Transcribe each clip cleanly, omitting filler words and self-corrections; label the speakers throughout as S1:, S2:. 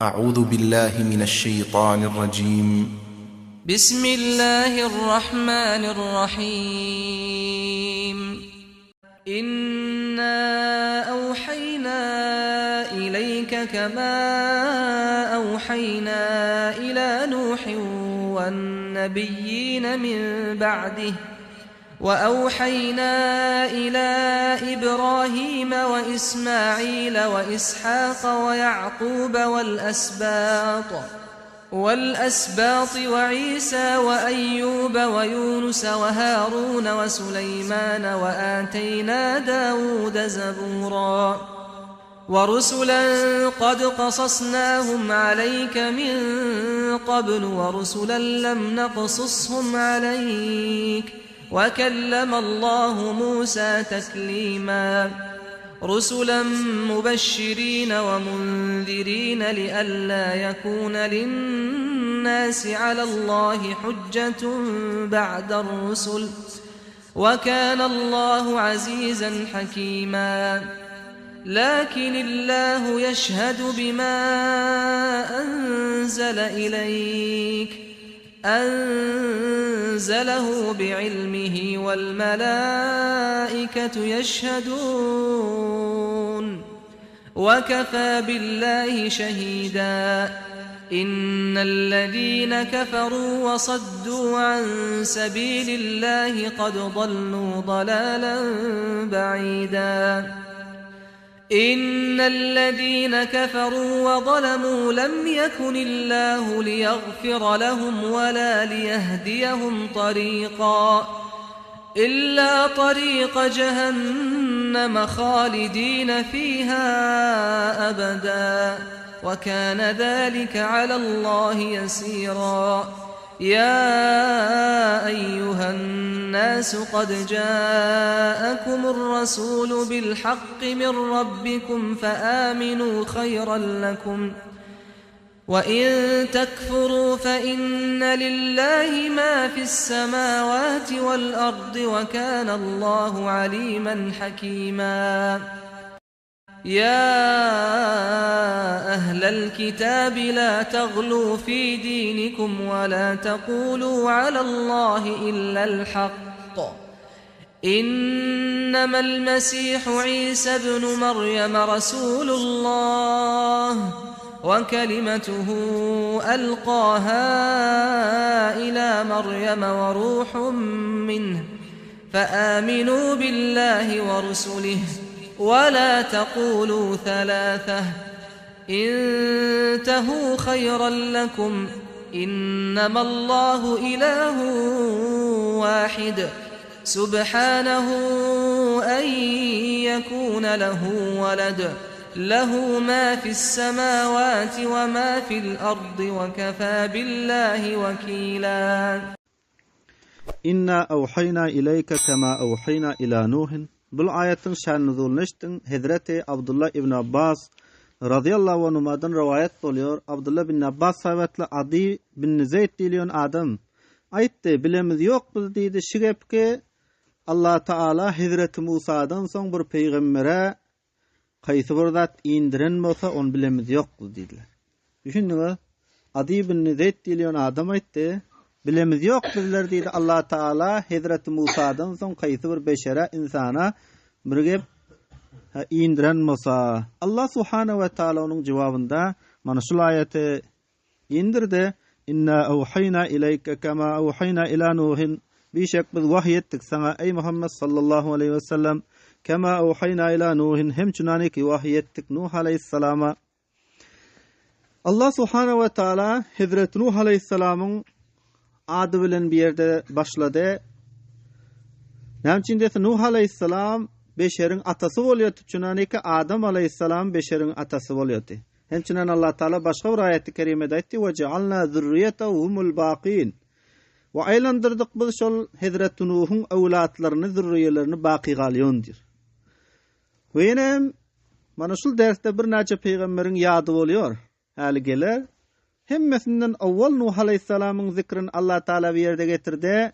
S1: أعوذ بالله من الشيطان الرجيم.
S2: بسم الله الرحمن الرحيم. إنا أوحينا إليك كما أوحينا إلى نوح والنبيين من بعده وأوحينا إلى إبراهيم وإسماعيل وإسحاق ويعقوب والأسباط وعيسى وأيوب ويونس وهارون وسليمان وآتينا داود زبورا ورسلا قد قصصناهم عليك من قبل ورسلا لم نقصصهم عليك وكلم الله موسى تكليما رسلا مبشرين ومنذرين لئلا يكون للناس على الله حجة بعد الرسل وكان الله عزيزا حكيما لكن الله يشهد بما أنزل إليك أنزله بعلمه والملائكة يشهدون وكفى بالله شهيدا إن الذين كفروا وصدوا عن سبيل الله قد ضلوا ضلالا بعيدا إن الذين كفروا وظلموا لم يكن الله ليغفر لهم ولا ليهديهم طريقا إلا طريق جهنم خالدين فيها أبدا وكان ذلك على الله يسيرا يا أيها الناس قد جاءكم الرسول بالحق من ربكم فآمنوا خيرا لكم وإن تكفروا فإن لله ما في السماوات والأرض وكان الله عليما حكيما يا أهل الكتاب لا تغلوا في دينكم ولا تقولوا على الله إلا الحق إنما المسيح عيسى ابن مريم رسول الله وكلمته ألقاها إلى مريم وروح منه فآمنوا بالله ورسله ولا تقولوا ثلاثة انتهوا خيرا لكم إنما الله إله واحد سبحانه أن يكون له ولد له ما في السماوات وما في الأرض وكفى بالله وكيلا
S3: إنا أوحينا إليك كما أوحينا إلى نوح Bu ayetin şan nuzulundan Hazreti Abdullah ibn Abbas radıyallahu anhu'dan rivayet oluyor. Abdullah ibn Abbas sahabetle Adi bin Zeyd diyen adam aytdı, bilemiz yok biz dedi şirepke Allah Taala Hazreti Musa'dan soň bir peygambere kaysı bir zat indiren bolsa onu bilemiz yok dediler. Düşündüňiz? Adi bin Zeyd diyen adam aytdı, bilemiz yok bizler dedi Allah Taala Hazreti Musa'dan soň kaysı bir beşere insana birge indiren Musa. Allah Subhanahu ve Taala onun cevabında mana şu ayeti indirdi. İnna awhayna ileyke kema awhayna ila Nuhin. Bişek biz vahyettik sana ey Muhammed sallallahu aleyhi ve sellem kema awhayna ila Nuhin hem çunaniki vahyettik Nuh aleyhisselama. Allah Subhanahu ve Taala Hazreti Nuh aleyhisselamın adı bilen bir yerde başladı. Näçin dese Nuh aleyhisselam beşerin atası bolýar. Çunaniki Adam aleyhisselam beşerin atası bolýardy. Hemçinin Allah Taala başga bir ayet-i kerimede aýtdy: "Ve cealna zurriyetehumul baqin." Ve aylandırdık biz şol Hazreti Nuh'un awlatlaryny, zurriyelerini baqi galýandyr. Ve ýene mana şol derste bir näçe peýgamberin ýady bolýar. Häli geler. Hemmesinden awwal Nuh aleyhisselamın zikrin Allah Taala bir yerde getirdi.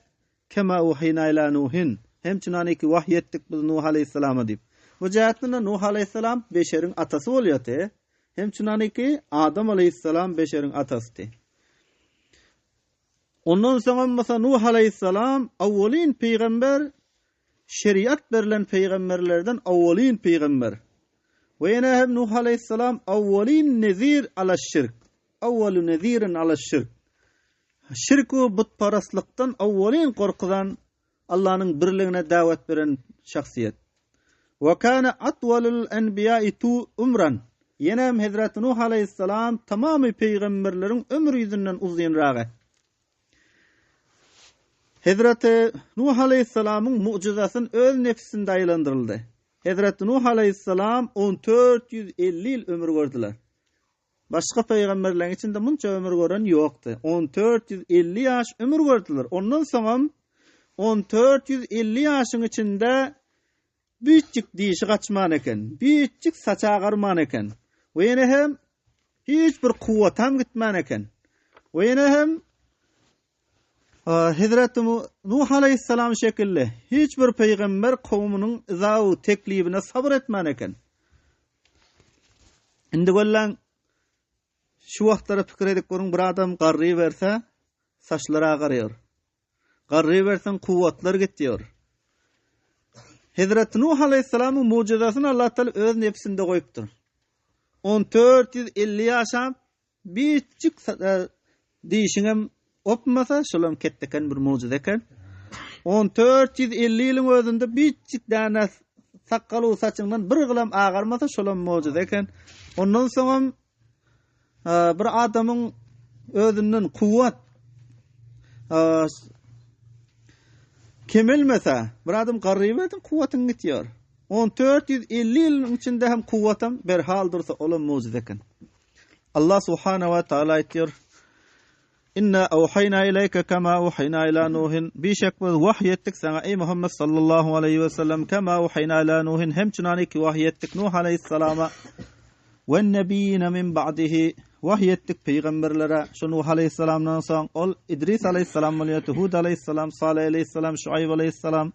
S3: Kema uhina ila Nuhin. Hem çunaniki vahyettik biz Nuh aleyhisselama dip. Bu jahatında Nuh aleyhisselam beşerin atası bolýardy. hem çunaniki Adam aleyhissalam beşerin atasıdı. Ondan sonra mesela Nuh aleyhissalam awwalin peygamber, şeriat verilen peygamberlerden awwalin peygamber. Ve yine hem Nuh aleyhissalam awwalin nezir ala şirk. Awwalu nezirin ala şirk. Şirku butparastlıktan awwalin korkudan Allah'ın birliğine davet veren şahsiyet. Ve kana atwalul enbiya'i tu umran. Yine hem Hazreti Nuh aleyhissalam tamamı peygamberlerin ömrü yüzünden uzunrağı. Hazreti Nuh aleyhissalamın mucizasının öz nefsinde aylandırıldı. Hazreti Nuh aleyhissalam 1450 yıl ömür gördüler. Başka peygamberlerin içinde bunca ömür gören yoktu. 1450 yaş ömür gördüler. Ondan sonra 1450 yaşın içinde büyücük dişi kaçman eken, büyücük saça ağarman eken, ve yine hem hiçbir kuvvetam gitman eken, ve yine hem Hazreti Nuh aleyhissalam şekilde hiçbir peygamber kavminin izavu teklifine sabır etman eken. Indi gollan şu vaxtlara fikir edip görün, bir adam qarrı verse saçları ağarıyor. Qarrı versen kuvvetler gidiyor. Hazreti Nuh aleyhissalamın mucizasını Allah Teala öz nefsinde koyuptur. 1450 yaşam büyücük deyişinem opmasa şolam ketteken bir mucize eken. 1450 yılın özünde büyücük dana sakalı saçından bir gılam ağarmasa şolam mucize eken. Ondan sonra bir adamın özünden kuvvet kemelmese, bir adam qarrı verdim kuvvetin gidiyor. 1450 yılın içinde hem kuvvetim berhal dursa olan mucize eken. Allah subhanahu ve taala diyor: İnna awhayna ileyke kema awhayna ila Nuhin. Bişek biz vahyettik sana ey Muhammed sallallahu aleyhi ve sellem, kema awhayna ila Nuhin, hem çunaniki vahyettik Nuh aleyhissalama ve nebiyine min ba'dihi, vahyettik peygamberlere şu Nuh aleyhissalamdan sonra ol İdris aleyhissalam, Hud aleyhissalam, Salih aleyhissalam, Şuayb aleyhissalam.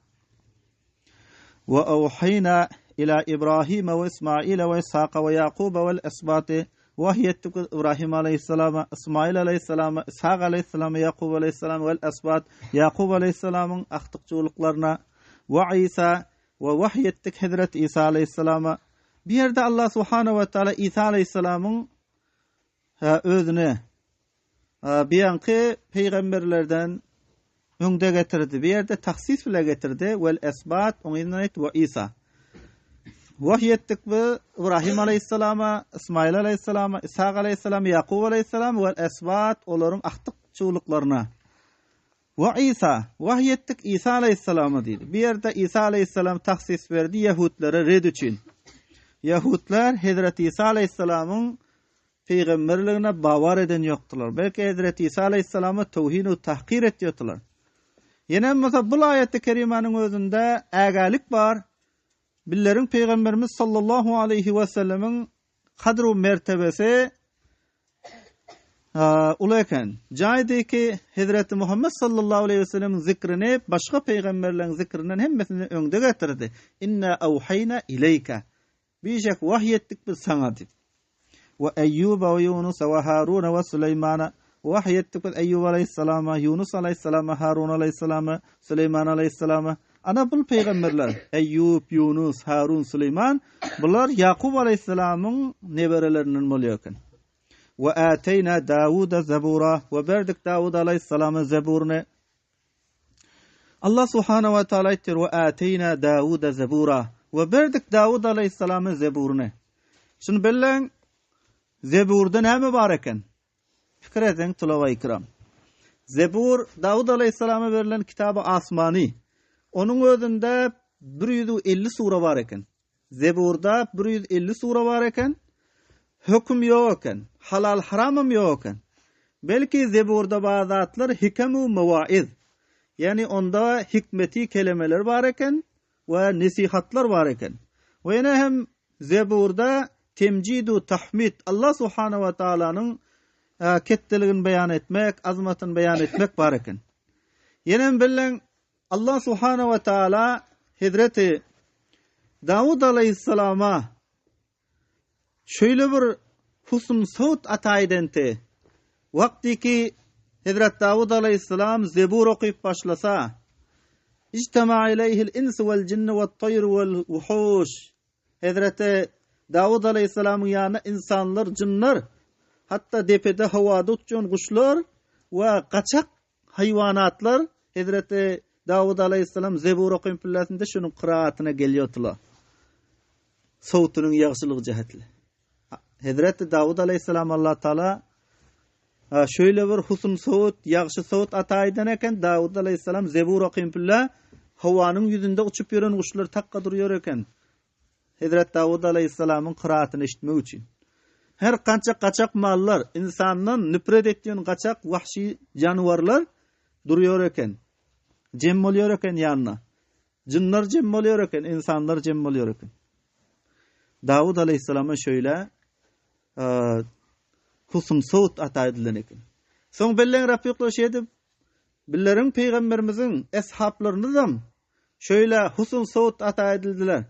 S3: Ve awhayna ila İbrahim ve İsmail ve İshaq ve Yaqub ve el-esbati, vahyettik İbrahim aleyhissalama, İsmail aleyhissalama, İshaq aleyhissalama, Yaqub aleyhissalama ve el-esbat, Yaqub aleyhissalamın ahtıkçılıklarına, ve İsa, ve vahyettik Hazreti İsa aleyhissalama. Bir yerde Allah subhanahu ve taala İsa aleyhissalamın özüne bir yankı peygamberlerden önde getirdi. Bir yerde taksis bile getirdi. Vel esbat onayet ve İsa. Vahyettik ve İbrahim aleyhissalama, İsmail aleyhissalama, İshak aleyhissalama, Yaqub aleyhissalama vel esbat onların ahtıkçılıklarına. Ve İsa, vahyettik İsa aleyhissalama dedi. Bir yerde İsa aleyhissalam taksis verdi Yahudlara red için. Yahudlar Hazreti İsa aleyhissalamın peygamberliğine bavar eden yoktular. Belki Hazreti İsa aleyhissalamı tevhid-u tahkir ediyordular. Yine mesela bu ayet-i kerimenin özünde ägalik var. Billerin peygamberimiz sallallahu aleyhi ve sellemin kadru mertebesi ulayken. Caydı ki Hazreti Muhammed sallallahu aleyhi ve sellemin zikrini başka peygamberlerin zikrinden hemmesini önde getirdi. İnna awhayna ileyke. Bijek vahyettik biz sana dedi. Ve Eyyub ve Yunus ve Harun ve Süleyman, vahyettik biz Eyyub aleyhissalama, Yunus aleyhissalama, Harun aleyhissalama, Süleyman aleyhissalama. Ana bu peygamberler Eyyub, Yunus, Harun, Süleyman, bunlar Yaqub aleyhissalamın neberelerinden bolýarken. Ve ateyna Davud'a zebura, ve berdik Davud aleyhissalama zeburne. Allah subhanahu ve taala ettir ve ateyna Davud'a zebura. Ve berdik Davud aleyhissalam'a zeburne. Şunu billen, zeburda ne mübareken? Fikir edin tulava ikram. Zebur, Davud aleyhissalama verilen kitabı asmani. Onun özünde 150 sura var eken. Zeburda 150 sura var eken. Hüküm yok eken. Halal haramım yok eken. Belki Zeburda bazı atlar hikemu mevaiz. Yani onda hikmeti kelimeler var eken ve nasihatlar var eken. Ve yine hem Zeburda temcidu tahmid, Allah subhanahu ve taala'nın ketteligini beyan etmek, azmatını beyan etmek var eken. Yine bilen Allah subhanahu ve taala Hazreti Davud aleyhissalama şöyle bir husn saut ataydente waqtiki Hazrat Davud aleyhisselam Zebur okuyup başlasa İctema ileyhil insu vel cinnu vet tayru vel vuhuş. Hazreti Davud aleyhisselamın yanına insanlar, cinler, hatta depede havada uçan kuşlar ve kaçak hayvanatlar Hazreti Davud aleyhisselam Zebur okuyup billasında şunun kıraatına geliyordular. Sautunun yaxşılığı cihetli. Hazreti Davud aleyhisselam Allah Teala şöyle bir husn saut, yaxşı saut ataydan eken Davud aleyhisselam Zebur okuyup billah havanın yüzünde uçup yören kuşlar takka duruyor eken. Hazret Davud aleyhisselamın kıraatını işitmek için. Her kança kaçak mallar, insandan nüpret ettiğin kaçak vahşi canavarlar duruyor eken. Cem oluyor eken yanına. Cinler cem oluyor eken, insanlar cem oluyor eken. Davud aleyhisselama şöyle husn saut ataydılan eken. Son bellen rafiqler şeydi, billerin peygamberimizin eshablarını da şöyle husn saut ataydılar.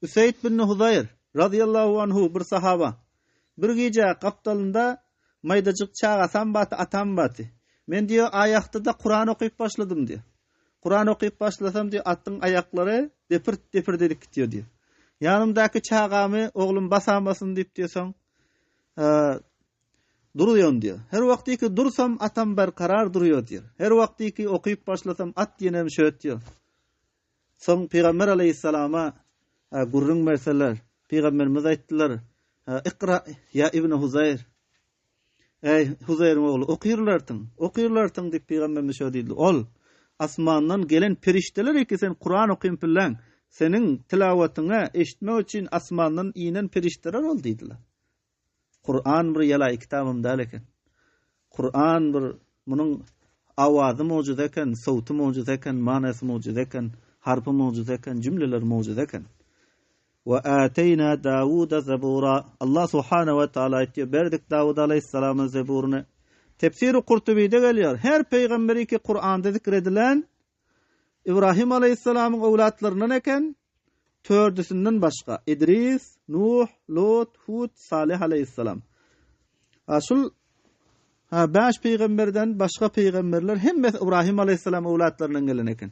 S3: Üseyd bin Hudayr radıyallahu anhu bir sahaba. Bir gece kaptalında maydacık çağa sambatı atam batı. Men diyor ayakta da Kur'an okuyup başladım diyor. Kur'an okuyup başlasam diyor attın ayakları depir dedik gidiyor diyor. Yanımdaki çağamı oğlum basamasın deyip diyorsan duruyorum diyor. Her vakti ki dursam atam berkarar duruyor diyor. Her vakti ki okuyup başlasam at yenem şöyle diyor. Son Peygamber aleyhisselama gurrun verseler, Peygamberimiz ayttılar, ikra ya İbn Huzayr. Ey Huzayr'ın oğlu okuyurlartın deyip Peygamberimiz şöyle deyildi. Ol, asmandan gelen perişteler ki sen Kur'an okuyup bilen, senin tilavetine eşitmek için asmandan inen perişteler ol deydiler. Kur'an bir yala kitabım däleken. Kur'an bir bunun avazy mawjud eken, sauty mawjud eken, manasy mawjud eken, harpy mawjud eken, cümleler mawjud eken. Ve ateyna Davud Zebura. Allah Subhanahu ve Teala aytıyor. Berdik Davud aleyhisselamın Zeburunu. Tefsir-i Kurtubi'de geliyor. Her peygamberi ki Kur'an'da zikredilen İbrahim aleyhisselamın evlatlarından eken tördüsünden başka İdris, Nuh, Lut, Hud, Salih aleyhisselam. Aşul 5 peygamberden başka peygamberler hem İbrahim aleyhisselam evlatlarından gelen eken.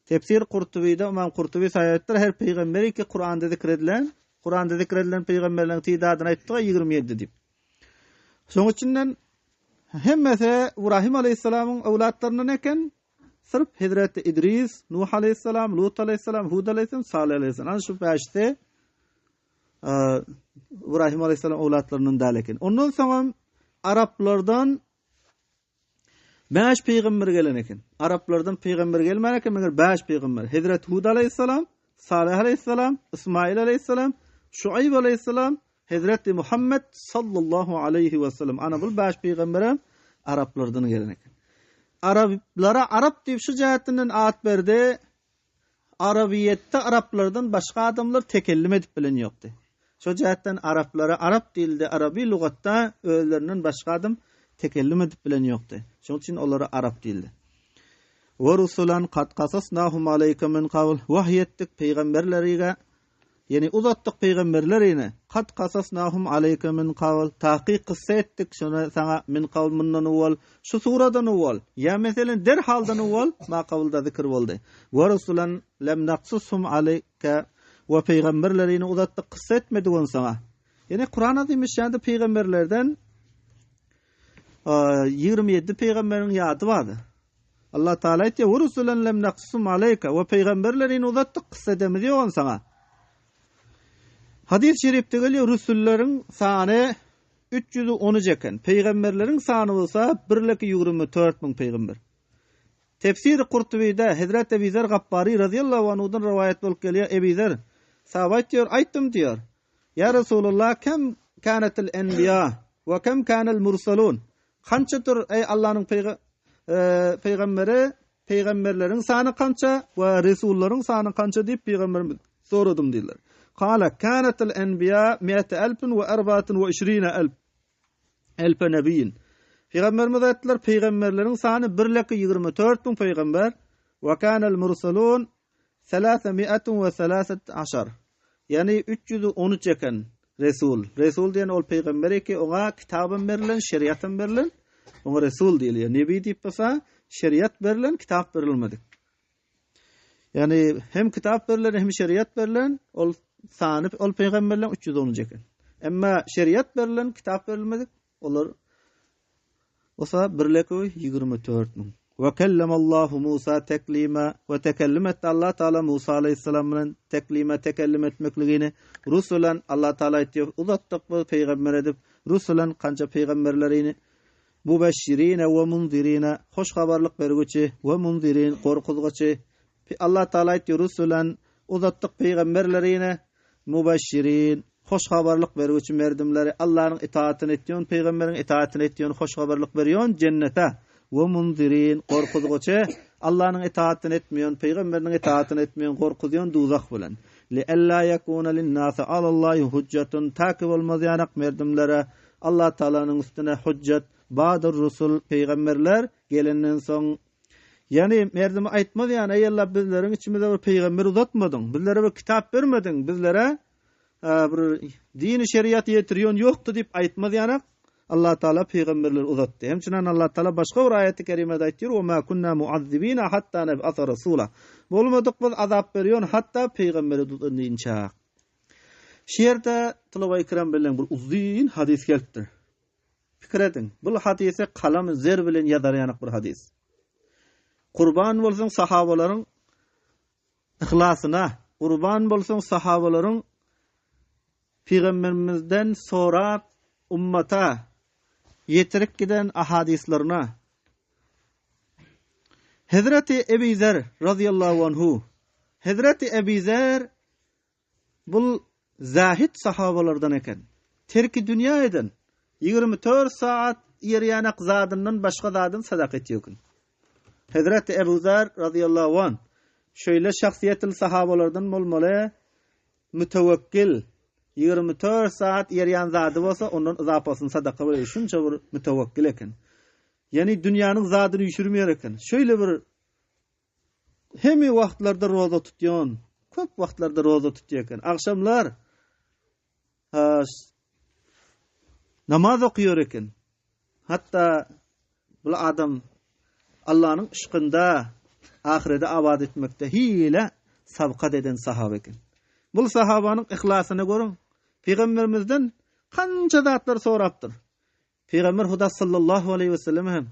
S3: Tefsir Kurtubi'de İmam Kurtubi sayetler her peygamberi ki Kur'an'da zikredilen peygamberlerin tidadını ayttığı 27 deyip. Şoň üçinden hem mesela İbrahim aleyhisselamın evlatlarından eken sırf Hazreti İdris, Nuh aleyhisselam, Lut aleyhisselam, Hud aleyhisselam, Salih aleyhisselam. Ana şu 5'te İbrahim aleyhisselam evlatlarının daleken. Ondan sonra Araplardan 5 peygamber gelen eken. Araplardan peygamber gelmeyen eken, meğer 5 peygamber. Hazreti Hud aleyhisselam, Salih aleyhisselam, İsmail aleyhisselam, Şuayb aleyhisselam, Hazreti Muhammed sallallahu aleyhi ve sellem. Ana bu 5 peygamber Araplardan gelen eken. Araplara Arap deyip şu cihetinden at berdi. Arabiyette Araplardan başka adamlar tekellim edip bilen yoktu. Şu cihetten Araplara Arap dilde, Arabi lügatta öğlerinden başka adam tekellim edip bilen yoktu. Şunun için onlara Arap dildi. Ve rusulan kat kasasnahum aleyke min kavl. Vahyettik peygamberleriyle, yani uzattık peygamberlerine. Kat kasasnahum aleyke min kavl. Tahqiq kıssa ettik şuna sana min kavlmundan uvval. Şu suradan uvval. Ya mesela derhaldan uvval ma kavlda zikr oldu. Ve rusulan lem naqsushum aleyke. Ve peygamberlerine uzattık kıssa etmedik on sana. Yani Kur'an-ı Azimüşşan'da peygamberlerden 27 peygamberin yadı vardı. Allah Teala etti. Ve rusulan lem naqsushum aleyke. Ve peygamberlerine uzattık kıssa etmedik on sana. Hadis-i şerifte geliyor, Resullerin sanı 313 eken. Peygamberlerin sanı olsa 124.000 peygamber. Tefsir-i Kurtubi'de Hazreti Ebu Zer Gaffari radıyallahu anhu'dan rivayet bulup geliyor. Ebu Zer sahabat diyor, ayttım diyor. Ya Resulullah, kem kânetil enbiya ve kem kânel mursalun. Kançadır ey Allah'ın peygamberi, peygamberlerin sanı kança ve Resullerin sanı kança deyip peygamberimiz sordum diyorlar. قال كانت الأنبياء 124,000 نبي. Peygamberimiz ayttılar, peygamberlerin sanı 124.000 peygamber ve kanal mursalun 313. Yani 313 eken. Resul. Resul diyen ol peygamberi ki ona kitabın berilen, şeriatın berilen, ona Resul diyiliyor. Nebi deyip basa şeriat berilen, kitap verilmedi. Yani hem kitap berilen hem şeriat berilen ol sanıp ol peygamberlen 310 eken. Emma şeriat berilen, kitap verilmedi. Olur. Osa birleki 24 min. Ve kellemallahu Musa teklima ve tekellimet Allah Teala Musa aleyhisselamın teklime tekellim etmekliğini rusulan Allah Teala etiyor. Uzattık bu peygamber edip rusulan kanca peygamberlerini mubeşşirine ve munzirine hoş haberlik vergüçi ve munzirin korkuzguçi Allah Teala etiyor rusulan uzattık peygamberlerini mubeşşirin hoş haberlik vergüçi merdimleri Allah'ın itaatini ettiyon peygamberin itaatini ettiyon hoş haberlik veriyon cennete ve munzirin korkuzguçi Allah'ın itaatini etmiyon peygamberinin itaatini etmiyon korkuzuyon duzak bilen li alla yakuna lin nasi alallahi hujjatun takib olmaz yanak merdimlere Allah Teala'nın üstüne hujjat ba'dur rusul peygamberler gelenden soň yani merdimi aytmaz yani ey Allah bizlerin içimizde bir peygamber uzatmadın bizlere bir kitap vermedin bizlere bir dini şeriat yetiriyon yoktu dip aytmaz yanak Allah Teala peygamberler uzattı. Hemçinin Allah Teala başka bir ayet-i kerimede aytıyor: "Ve ma kunna muazzibina hatta neb'asa rasula." Bolmadık biz azap veriyon hatta peygamberi tutunýança. Şerde Tulabay Kiram bilen bir uzun hadis gelipdir. Fikir edin. Bu hadise kalam zer bilen yazar yanak bir hadis. Kurban bolsun sahabalaryň ihlasına, kurban bolsun sahabalaryň peygamberimizden sonra ummata yetirip giden ahadislerine Hazreti Ebu Zer radıyallahu anhu Hazreti Ebu Zer bu zahid sahabalardan eken terki dünya eden 24 saat yeryanak zadından başka zadın sadaka etiyokun. Hazreti Ebu Zer radıyallahu anh şöyle şahsiyetil sahabalardan bolmaly mütevekkil 24 saat yeryan zadı bolsa ondan izapasını sadaka veriyor. Şunça bir mütevekkil eken. Yani dünyanın zadını düşürmüyor eken. Şöyle bir hemi wagtlarda roza tutýan, köp wagtlarda roza tutýar eken. Akşamlar namaz okuyor eken. Hatta bu adam Allah'ın ışkında ahirede abad etmekte hile sabkat eden sahabe eken. Bu sahabanın ihlasını görün. Peygamberimizden kança zatlar sorapdyr. Peygamber Huda sallallahu aleyhi ve sellem hem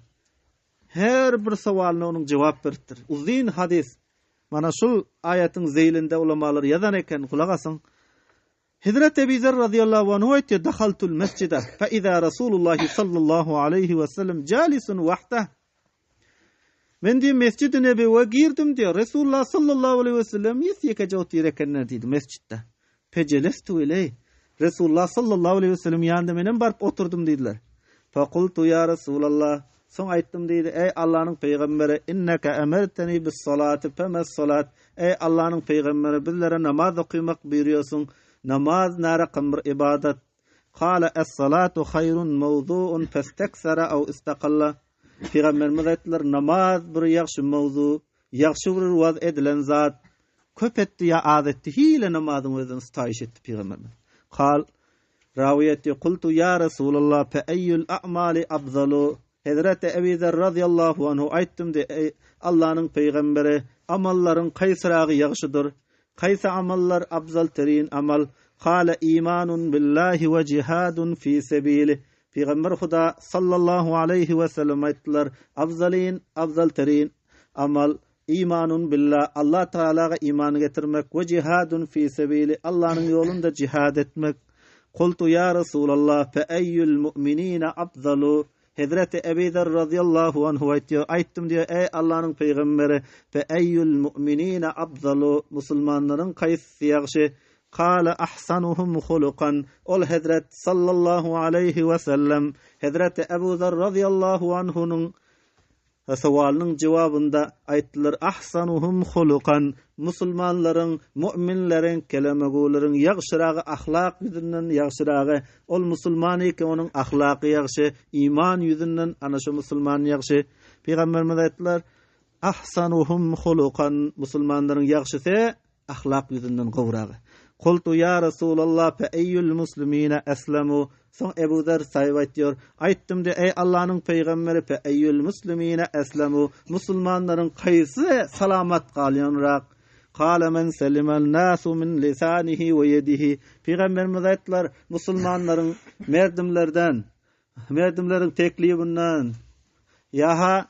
S3: her bir sowalyna onuň jogap beripdir. Uzun hadis. Mana şu ayetin zeylinde ulamalar yazan eken kulak asın. Hazreti Ebu Zer radıyallahu anhu aytdy: "Dakhaltul mescide fe iza Rasulullah sallallahu aleyhi ve sellem jalisun wahdah." Men diýip Mescid-i Nebewi'ye girdim diýär. Resulullah sallallahu aleyhi ve sellem ýetike jogap ekenler diýdi mescitde. Pejelestu iley. Resulullah sallallahu aleyhi ve sellem ýanynda menen barıp oturdum diýdiler. Faqultu ya Resulullah. Soň aýtdym diýdi: "Ey Allah'ın peygamberi, inneke emerteni bis salati femes salat." Ey Allah'ın peygamberi, bizlere namaz okumak buyuruyorsun. Namaz narakam bir ibadet. Qala es-salatu hayrun mawdu'un fastaksara aw istaqalla. Peygamberimiz aytdylar, namaz bir ýagşy mawzu, ýagşy bir waz edilen zat. Köp etdi ya az etdi, hile namazyň özüni staýyş etdi peygamberimiz. Qal rawiyeti qultu ya Resulullah fe eyyul a'mali afdalu. Hazreti Ebu Zer radıyallahu anhu aytdym de ey Allah'ın peygamberi, amallaryň kaýsyragy ýagşydyr? Kaýsa amallar afzal terin amal? Qala imanun billahi ve cihadun fi sabili. Peygamber Huda sallallahu aleyhi ve sellem aytdylar, afzal terin amal imanun billah, Allah Teala'ga iman getirmek ve cihadun fi sabili, Allah'ın yolunda cihad etmek. Qultu ya Resulallah fe eyyul mu'minina afdalu. Hazreti Ebu Zer radıyallahu anhu aytdym diyor, ey Allah'ın peygamberi, fe eyyul mu'minina afdalu, musulmanların kaýsy ýagşy? Qala ahsanuhum hulukan. Ol Hazret sallallahu aleyhi ve sellem Hazreti Ebu Zer radıyallahu anhu'nun sowalynyň jogabynda aýtdylar, ahsanuhum hulukan, musulmanlaryň, mu'minleriň kelemegularyň ýagşyragy ahlak ýüzünden ýagşyragy. Ol musulman eken onuň ahlaky ýagşy, iman ýüzünden ana şu musulman ýagşy. Peygamberimiz aýtdylar, ahsanuhum hulukan, musulmanlaryň ýagşysy ahlak ýüzünden gowragy. Qultu ya Resulallah fe eyyul muslimine eslemu. Son Ebu Zer sayıp diyor. Aytdım de ey Allah'ın peygamberi fe eyyul muslimine eslemu. Musulmanların kayısı salamat kalyanrak. Kâle men selimel nâsu min lisanihi ve yedihi. Peygamberimiz ayttılar musulmanların merdimlerin teklibinden yaha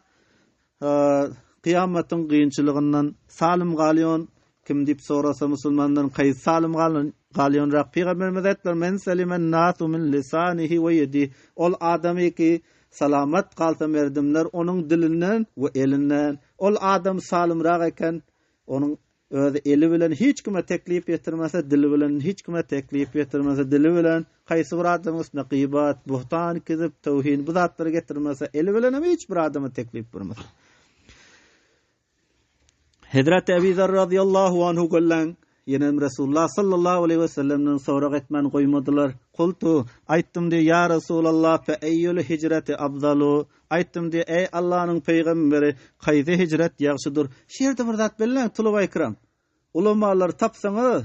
S3: kıyametin kıyınçılığından salim galyon kim dip sorasa musulmanların kayısı salim galyon rak. Peygamberimiz ayttılar men selimen nâsu min lisanihi ve yedihi. Ol adamı ki salamat kalsa merdimler onun dilinden ve elinden. Ol adam salim rak eken onun öyle eli bilen hiç kime teklif getirmese, dili bilen hiç kime teklif getirmese, dili bilen kaysı bir adamın üstüne gıybat, buhtan, kizip, tevhin, bu zatları getirmese, eli bilen ama hiç bir adamı teklif vermese. Hazreti Ebu Zer radıyallahu anhu gollan, yine Resulullah sallallahu aleyhi ve sellem'den sonra etmen koymadılar. Kultu, ayttım diye ya Resulallah fe eyyül hicreti abdalu. Ayttım diye ey Allah'ın peygamberi kaydı hicret yaxşıdır. Şerde bir zat bellen tulubay kiram. Ulamalar tapsaňy,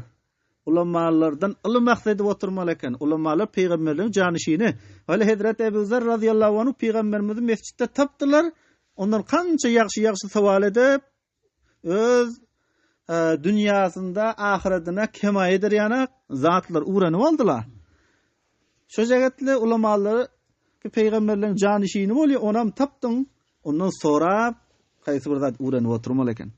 S3: ulamalardan ilim maksady oturmaly eken. Ulamalar peygamberliň janişini. Öyle Hazreti Ebu Zer radıyallahu anhu peygamberimizi mescitte tapdylar. Ondan kança yaxşı sowal edip öz dünyasında ahiretine kemayedir yana zatlar uğranıp aldılar. Şu jagatly ulamalar ki peygamberlerin janişini bolýar onam tapdyň. Ondan sonra kaýsy bir zat uğranıp oturmaly eken.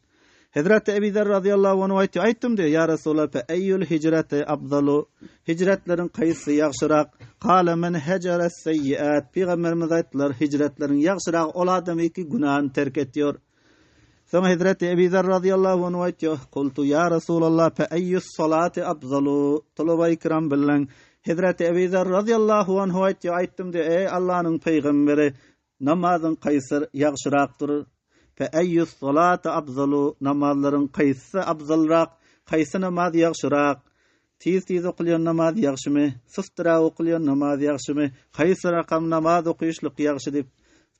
S3: Hazreti Ebu Zer radıyallahu anhu aytdım diye ya Resulullah fe eyyül hicreti abdalu. Hicretlerin kaýsy yaxşyrak? Qala men hajara sayyiat. Peygamberimiz aytdylar hicretlerin yaxşyrak ol adamy ki günahını terk etýär. Sonra Hazreti Ebu Zer radıyallahu anhu aytıyor. Kultu ya Resulallah fe eyyus salati abdalu. Tulubay kiram bilen Hazreti Ebu Zer radıyallahu anhu aytıyor. Aytdım diye ey Allah'ın peygamberi namazın kaysır yaxşıraktır. Fe eyyus salati abdalu. Namazların kaysy abdalrak, kaysy namaz yaxşırak. Tiz okuyan namaz yaxşymy? Sıstıra okuyan namaz yaxşymy? Kaysy rakam namaz okuyuşlyk yaxşı dip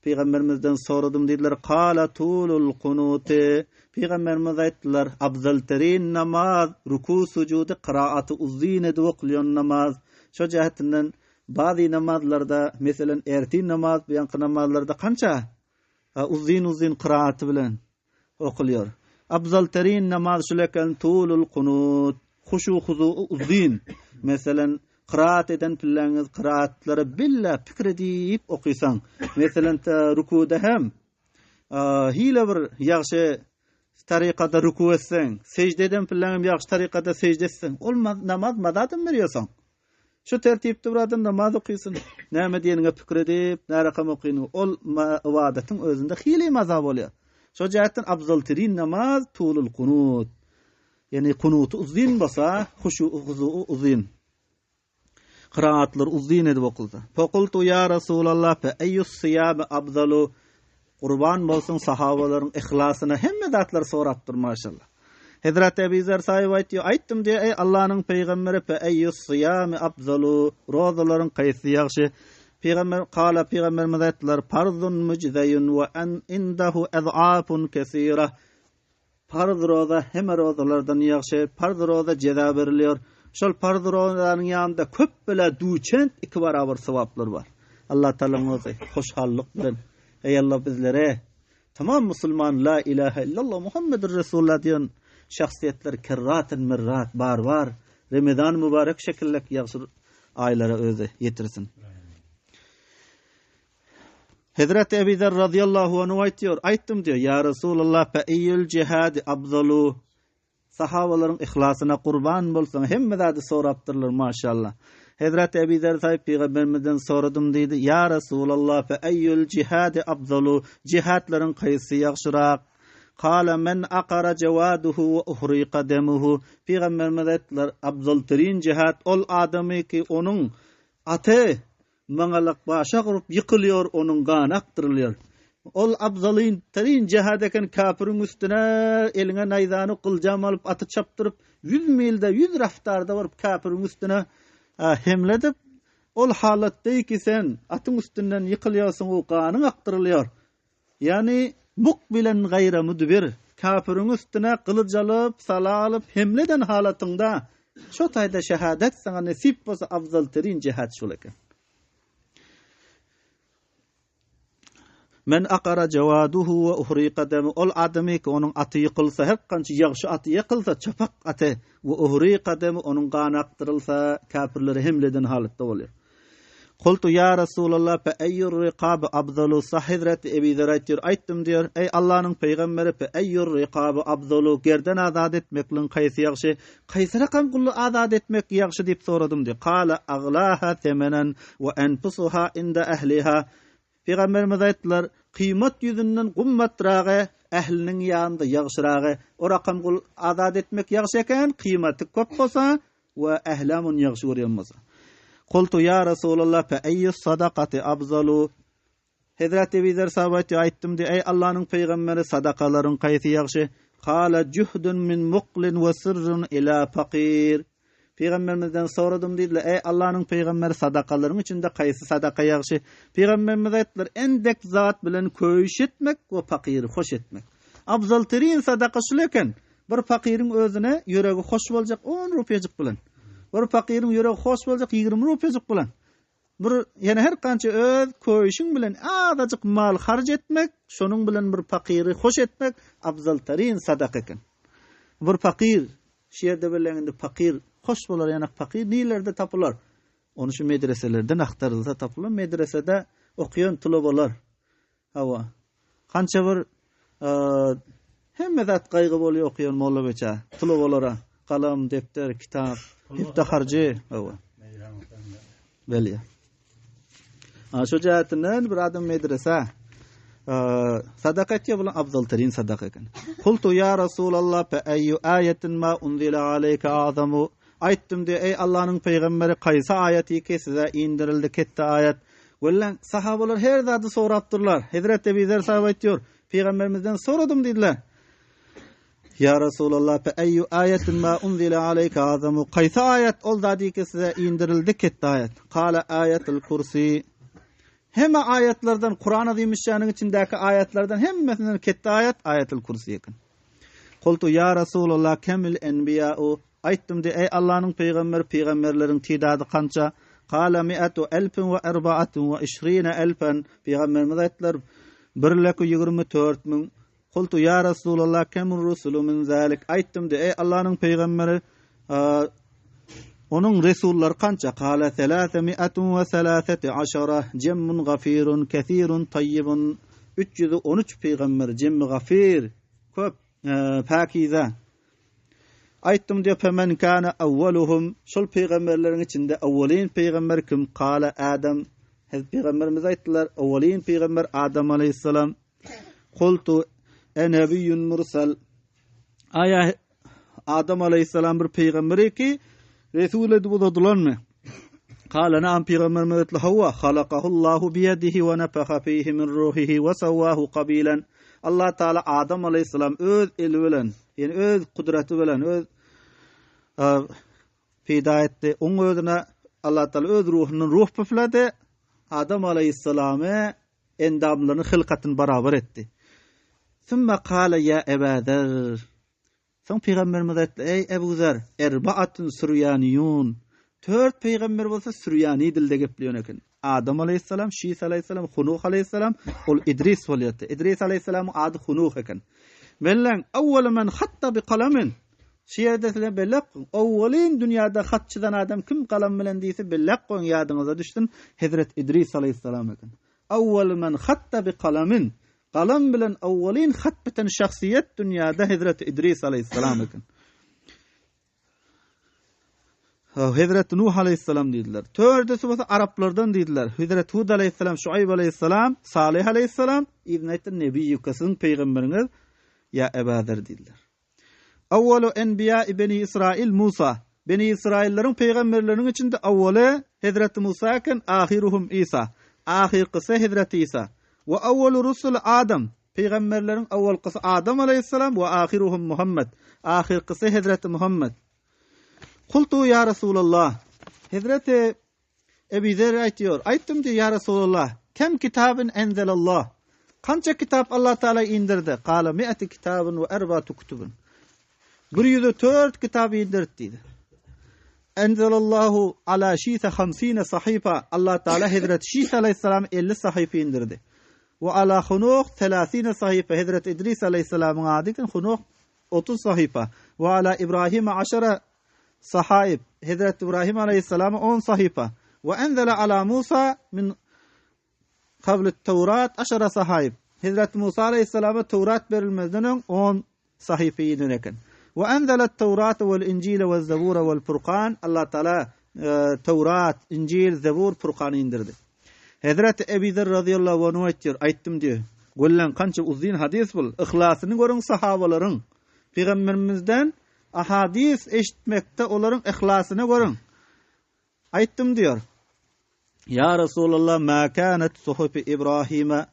S3: Peygamberimizden soradım dediler. Qala tulul kunuti. Peygamberimiz aytdılar afzal terin namaz ruku sujudu qiraatı uzun edip okuyan namaz. Şu cihetinden bazı namazlarda mesela ertin namaz biyanqı namazlarda kança uzun qiraatı bilen okuyor. Afzal terin namaz şulekan tulul kunut. Huşu huzu uzun. Mesela qiraat eden pilläňiz qiraatlary billa pikir edip okuýsaň. Meselem rukuda hem hile bir ýaxşy tarikada ruku etseň, secdeden pilläňim ýaxşy tarikada secde etseň, ol namaz madadym berýärsiň. Şu tertipde bir adam namaz okuýsyn. Näme diýeniňe pikir edip, närakam okuýny, ol ibadatyň özünde hile maza bolýar. Şu jahatdan afzal terin namaz tulul kunut. Yani kunutu uzun bolsa, huşu uzun. Qiraatlar uzun edip okulsa. Faqultu ya Resulallah fe eyyus siyam abdalu. Qurban bolsun sahabalaryň ihlasına hemme zatlar sorapdyr maşallah. Hazrat Ebu Zer saýyp aýtdy, aýtdym diye ey Allah'ın peygamberi fe eyyus siyam abdalu. Rozalaryň kaýsy ýaxşy? Peygamberimiz aýtdylar farzun mujzayun we an indahu ad'afun kesira. Farz roza hemme rozalardan ýaxşy, farz roza jeza berilýär. Şol farz rozalaryň ýanynda köp bile duçent iki barabar sowaplar bar. Allah Taala ozy hoşhallyk bilen ey Allah bizlere tamam musulman la ilahe illallah Muhammedur Resulullah diýen şahsiýetler kerratyn mirrat bar. Ramazan mübarek şekilde ýaşyr aýlara özi ýetirsin. Hazreti Ebu Zer radıyallahu anhu aytıyor. Aytdım diyor ya Resulullah fe eyyül cihad abdalu. Sahabalaryň ihlasına qurban bolsaň hemme zady sorapdyrlar maşallah. Hazreti Ebu Zer saýyp peygamberimizden soradym diýdi. Ya Resulullah fe eyyül cihad abdalu. Jihadlaryň kaýsy ýaxşyrak? Qala men aqara jawaduhu we uhriqa damuhu. Peygamberimiz aýtdylar abdal terin jihad ol adamy ki onuň aty maňalyk başa gurup ýykylýar, onuň gany aktyrylýar. Ol abzalyn terin jihad eken kafiriň üstüne eline naýzany kıljam alyp aty çapdyryp 100 milde 100 raftarda baryp kafiriň üstüne hemledip ol halatda ki sen atyň üstünden ýykylýarsyň, o ganyň aktyrylýar. Yani mukbilen gayra mudbir kafiriň üstüne kılıç alyp sala alyp hemleden halatynda Şu tayda şehadet sana nasip bolsa afzal terin cihat şol eken. Men aqara jawaduhu wa uhriqa damu ol adami ki onun atı yıkılsa her kançı yağşı atı yıkılsa çapak atı ve uhriqa damu onun qanı aqtırılsa kafirleri hemleden halatda oluyor. Qultu ya Resulallah fe eyyur riqab afdalu sahidrat Ebi Zeraytir aytdım diyor. Ey Allah'ın peygamberi fe eyyur riqab afdalu gerden azad etmekliň qaýsy ýagşy qaýsy rakam kullu azad etmek ýagşy diýip soradym diyor. Qala aglaha thamanan wa anfusuha inda ahliha. Peygamberimiz aytdylar, kıymet yüzünden gummatragy ähliniň ýanynda ýagşyragy. O rakam kul azad etmek ýagşy eken, kıymeti köp bolsa we ählamun ýagşy görýänmasa. Qultu ya Resulallah fe eyyus sadaqati afzalu. Hazrat Ebi Zer sahabati aytdım diye ey Allah'ın peygamberi sadakaların qaýsy ýagşy? Qala juhdun min muqlin ve sirrun ila faqir. Peygamberimizden soradym diýdiler, ey Allah'ın peygamberi sadakaların içinde qaýsy sadaka ýagşy? Peygamberimiz aýtdylar, endek zat bilen köýüş etmek we fakiri hoş etmek. Afzal terin sadaka şol eken. Bir fakiriň özüne ýöregi hoş boljak 10 rupiýajyk bilen. Bir fakirin ýöregi hoş boljak 20 rupiýajyk bilen. Bir ýene her kança öz köýüşiň bilen azajyk mal harj etmek, şonuň bilen bir fakiri hoş etmek afzal terin sadaka eken. Bir fakir şeýerde bilen fakir hoş bolar, ýani fakir niýlerde tapylar? Onu şu medreselerden aktarylsa tapylar. Medresede okuyan tulabalar. Hawa. Kança bir hemme zat gaýgy bolýar okuyan molla beça. Tulabalara kalam, defter, kitap, hepde harjy. Hawa. Belli. Şu jahatynyň bir adam medrese sadaka etýär bilen afzal terin sadaka eken. Qultu ya Resulallah fe ayyu ayatin ma unzila aleyke azamu. Aytdım diye ey Allah'ın peygamberi qaýsy ayeti ki size indirildi ketdi ayet. Wellen sahabalar her zady sorapdyrlar. Hazrat Ebi Zer sahaba aýtýar, peygamberimizden soradym diýdiler. Ya Resulallah fe ayyu ayatin ma unzila aleyke azamu. Qaýsy ayet ol zady ki size indirildi ketdi ayet. Qala ayatul kursi. Hemme ayetlerden Kur'an-ı Azimüşşan'ın içindeki ayetlerden hemmesinden ketdi ayet ayatul kursi eken. Qultu ya Resulallah kemil enbiya'u. Aytdım de ey Allah'ın peygamberlerin tidady kança? Qala mi'atu elfin ve erba'atun ve işrine elfen. Peygamberimiz aytdylar 1,24,000. Qultu ya Resulallah kemur rusulu min zalik. Aytdım de ey Allah'ın peygamberi onun resullar kança? Qala 313 cemmun gafirun kesirun tayyibun. 313 peygamber cemmi gafir köp pakize. Aytdım diyor femen kana awwaluhum şol peygamberlerin içinde awwalin peygamber kim? Qala Adam. Peygamberimiz aytdılar awwalin peygamber Adam aleyhissalam. Qultu enebiyyun mursal. Aya Adam aleyhissalam bir peygamberi ki resul edildiler. Qala na'am peygamberimiz aytdylar huwa halaqahullahu biyadihi ve nafakha fihi min ruhihi ve sawwahu qabilan. Allah Taala Adam aleyhissalam öz eli bilen, yani öz kudreti bilen, öz peyda etdi. Onun özüne Allah Taala öz ruhunun ruh püfledi. Adam aleyhissalamy endamlaryny hılkatyny barabar etdi. Sümme qala ya Ebu Zer. Son peygamberimiz aytdy, ey Ebu Zer, erba'atun suryaniyun. 4 peygamber bolsa Süryani dilde gepleýän eken. Adam aleyhissalam, Şiis aleyhissalam, Hunuh aleyhissalam, ol İdris bolýardy. İdris aleyhissalam ady Hunuh eken. Mellen awwal men hatta bi qalamin. Şiýerde belek awwalin dünýäde hatçydan adam kim kalam bilen diýse belek goň ýadyňyza düşdün. Hazrat İdris aleyhissalam eken. Awwal men hatta bi qalamin. Qalam bilen awwalin hat biten şahsiýet dünýäde Hazrat İdris aleyhissalam eken. Hazrat Nuh aleyhissalam diýdiler. Tördesi bolsa Araplardan diýdiler. Hazrat Hud aleyhissalam, Şuayb aleyhissalam, Salih aleyhissalam, İbn-i Nebiyyü kasın peygamberiniz ya Ebu Zer diýdiler. Awwalu enbiya bani İsrail Musa. Bani İsraillerin peygamberlerinin içinde awwaly Hazrat Musa ken ahiruhum İsa. Ahirkisi Hazrat İsa. Ve awwalu rusul Adam. Peygamberlerin awwalkisi Adam aleyhissalam ve ahiruhum Muhammed. Ahirkisi Hazrat Muhammed. Qultu ya Resulallah. Hazreti Ebu Zer aytıyor. Aytdım diyor ya Resulallah. Kem kitabın enzelallah. Kança kitap Allah Teala indirdi? Qala 100 kitabın ve 4 kutubun. 104 kitabı indirdi dedi. enzelallahu ala Şisa 50 sahifa. Allah Teala Hazret Şisa aleyhisselam 50 sahife indirdi. Ve ala Hunuk 30 sahife. Hazret İdris aleyhisselamın adeten Hunuk 30 sahifa. Ve ala İbrahim 10 sahaib. Hazret İbrahim aleyhisselam 10 sahifa. Ve enzele ala Musa min qabl Tevrat 10 sahaib. Hazret Musa aleyhisselama Tevrat verilmezden 10 sahife indirken. Ve enzelet Tevrat vel İncil ve Zebur vel Furqan. Allah Teala Tevrat, İncil, Zebur, Furqan'ı indirdi. Hazret Ebu Zer radıyallahu anhu aytdım diyor. Gollan kança uzun hadis bul. İhlasını görün sahabaların. Peygamberimizden ahadis eşitmekte onların ihlasını görün. Aytdım diyor. Ya Resulullah ma kanet suhufi İbrahim'e.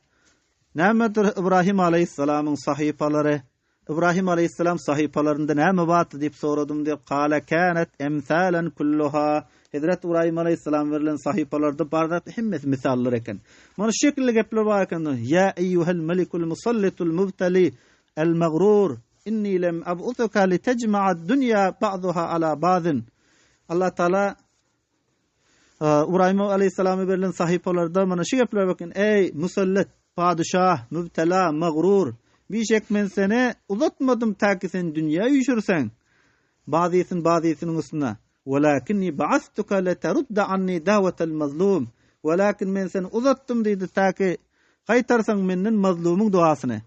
S3: Nämedir İbrahim aleyhisselamın sahifaları? İbrahim aleyhisselam sahifalarında näme batı diýip soradym diýip qala kanat emsalen kulluha. Hazrat İbrahim aleyhisselam verilen sahifalarda barda hemmet misallar eken. Mana şu şekilde gepler bar eken. Ya eyyuhel melikul musallitul mubtali el maghrur inni lem ab'uthuka li tecma'a dunya ba'daha ala ba'din. Allah Teala İbrahim aleyhisselam'a verilen sahifalarda mana şu gepler bakın. Ey musallit, padişah, mübtela, mağrur. Bir şek men seni uzatmadım ta ki sen dünyayı üşürsen. Bazısının üstüne. Walakinni ba'astuka la terudda anni davetel mazlum. Walakin men seni uzattım dedi ta ki qaytarsan menden mazlumun duasını.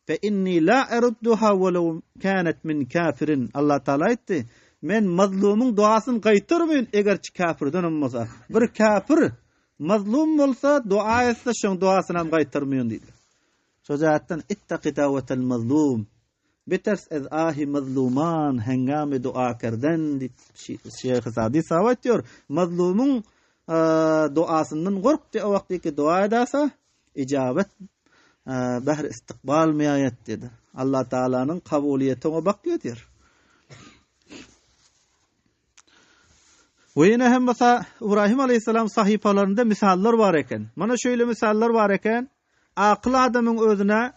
S3: Fe inni la erudduha walaw kanat min kafirin. Allah Teala aytdı. Men mazlumun duasını qaytarmayın egerçi kafirden olmasa. Bir kafir mazlum bolsa dua etse şoň duasyny hem qaytarmayın dedi. Sözattan ittaqi davetel mazlum. Beters ez ahi mazluman hengame dua kerden dit Şeyh Sadi savat diyor. Mazlumun duasından gorkdy o wagtki dua edasa icabet bahr istiqbal miyayet dedi. Allah Taala'nın kabuliyetine bakıyor diyor. Ve yine hem mesela İbrahim aleyhisselam sahifalarında misallar var eken. Mana şöyle misallar var eken. Akıl adamın özüne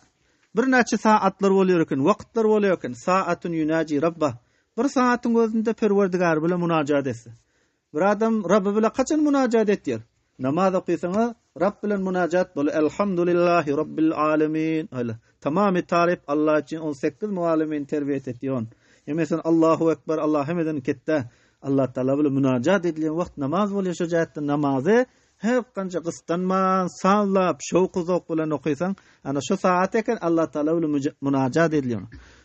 S3: bir neçe saatler oluyor eken, vakitler oluyor eken. Saatun yunaci Rabbah. Bir saatin özünde Perverdigar bile münacat etse. Bir adam Rabbi bile kaçın münacat ediyor. Namaz okuysanız Rabb bilen münacat bolu. Elhamdülillahi Rabbil alemin. Öyle. Tamamı tarif Allah için 18 muallimin terbiyet ediyor. Mesela Allahu Ekber, Allah hemeden kette. Allah Teala bile münacat edilen vakt namaz boluyor şecaatda namazı. Her kanca kıstanman, sallap, şovku zok bilen okuysan, ana şu saat eken Allah Teala bile münacat ediliyor.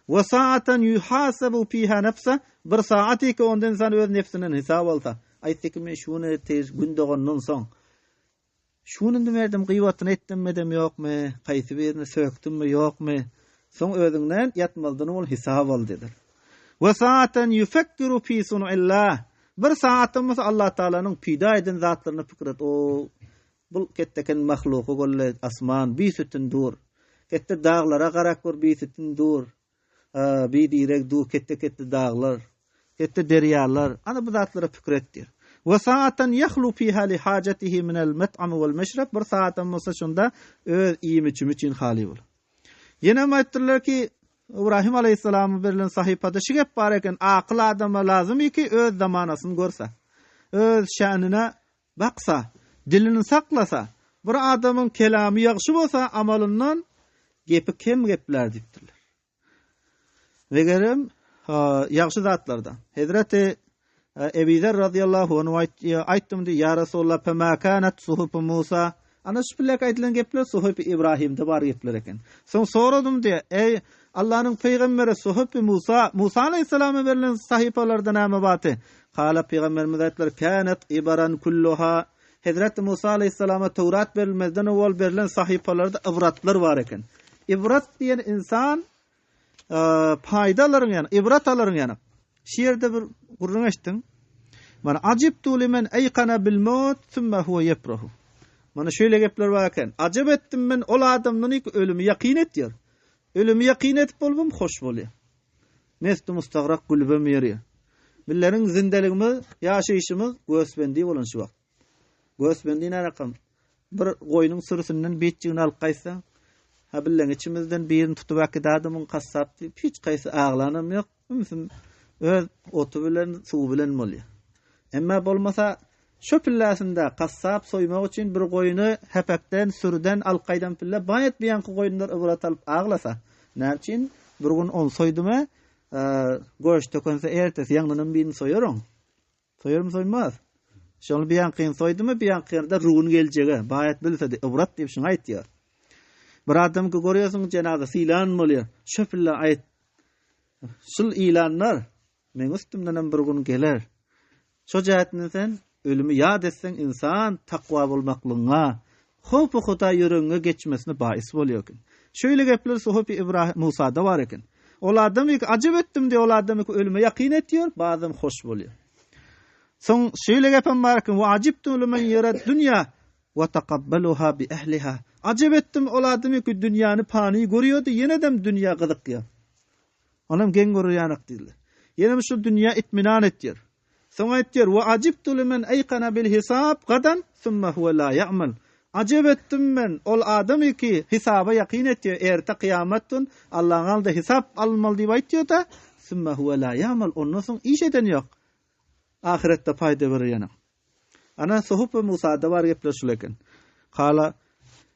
S3: Ve saaten yuhasabu fiha nefse, bir saati ki ondan insan öz nefsinin hesab olsa. Aytdik mi şunu tez gündoğundan son. Şunun demerdim gıyvatını ettim mi dem yok mu? Kaysi birini söktüm mü yok mu? Son özünden yatmazdın ol hesab ol dedir. Ve saaten yufekkiru fi sun'illah. Bir saatimiz Allah Taala'nın pida eden zatlarını fikret. O bu ketteken mahluku golle asman bir sütün dur. Kette dağlara qarak bir sütün dur. Bir direk dur kette dağlar. Kette deryalar. Ana bu zatlara fikrettir. Ve saaten yahlu fiha li hajatihi min el met'am vel meşrab. Bir saatimiz şunda öz iyimi için hali bol. Yine aytdılar ki İbrahim aleyhisselam'a verilen sahifada şu gep bar eken, akıl adama lazım ki öz zamanasını görse, öz şanına baksa, dilini saklasa, bir adamın kelamı yaxşı bolsa amalından gepi kim gepler dipdirler. Ve gerem yaxşı zatlardan. Hazreti Ebu Zer radıyallahu anhu aytdım di ya Resulullah fema kanat suhufu Musa. Ana şüphilek aytılan gepler suhufu İbrahim'de bar gepler eken. Son soradım diye ey Allah'ın peygamberi suhufi Musa aleyhisselam'a verilen sahifalardan näme batı? Qala peygamberimiz aytlar kanat ibaran kulluha. Hazreti Musa aleyhisselama Tevrat verilmezden evvel verilen sahifalarda ibratlar var eken. İbrat diyen insan faydaların yani, ibrat alırın yani. Şiirde bir gurrun açtım. Mana acibtu limen aykana bil maut thumma huwa yaprahu. Mana şöyle gepler var eken. Acep ettim men ol adamdan ilk ölümü yakin et diyor. Ölümü yakin etip bolbum hoş bolýar. Mesdu mustagrak gulbem ýeri. Billerin zindeligimiz, ýaşaýyşymyz gösbendi bolan şu wagt. Gösbendi närakam? Bir goýunyň sürüsünden betjigini alyp gaýsa, ha billen içimizden birini tutup akydadymyň kassap diýip hiç gaýsy aglanam ýok. Öz otu bilen, suw bilen bolýar. Emma bolmasa şu pillasında qassap soymak için bir goyunu hepekten, sürden, alqaydan pilla bayat biyanqı goyunlar ibrat alıp ağlasa. Näçin? Bir gün on soyduma goş tökönse ertesi yanının birini soyarım. Soyar mı soymaz? Şol biyanqyn soyduma biyanqyrda ruun geljege. Bayat bilse de ibrat diýip şuňa aýtýar. Bir adam ki görýärsiň cenazasy ilan bolýar. Şu pilla aýt. Şul ilanlar men üstümden bir gün geler. Şu jähetini sen ölümü yad etsen insan takwa bolmaklygyna, hop Huda ýüregiňe geçmesine baýys bolýar. Şöyle gepler Sohbi İbrahim Musa'da var eken. Ol adam ki acep ettim diye ol adam ki ölüme yakin etýär, bazym hoş bolýar. Son şöyle gepem var eken, "Wa acibtu limen yara dunya wa taqabbaluha bi ahliha." Acep ettim ol adam ki dünýäni pany görýärdi, ýene-dem dünýä gyzykýar. Onam gen görýänek diýdiler. Ýene şu dünýä itminan etýär. Soňa etýär, "Wa acibtu limen ayqana bil hisab gadan thumma huwa la ya'mal." Acep ettim men ol adamy ki hisaba yakin etýär, erte kıyametden Allah'ın aldı hisap almaly diýip aýtýar da, "Summa huwa la ya'mal." Ondan soň iş eden ýok. Ahirette paýda berýän. Ana Sohbi Musa'da var gepler şuleken. Qala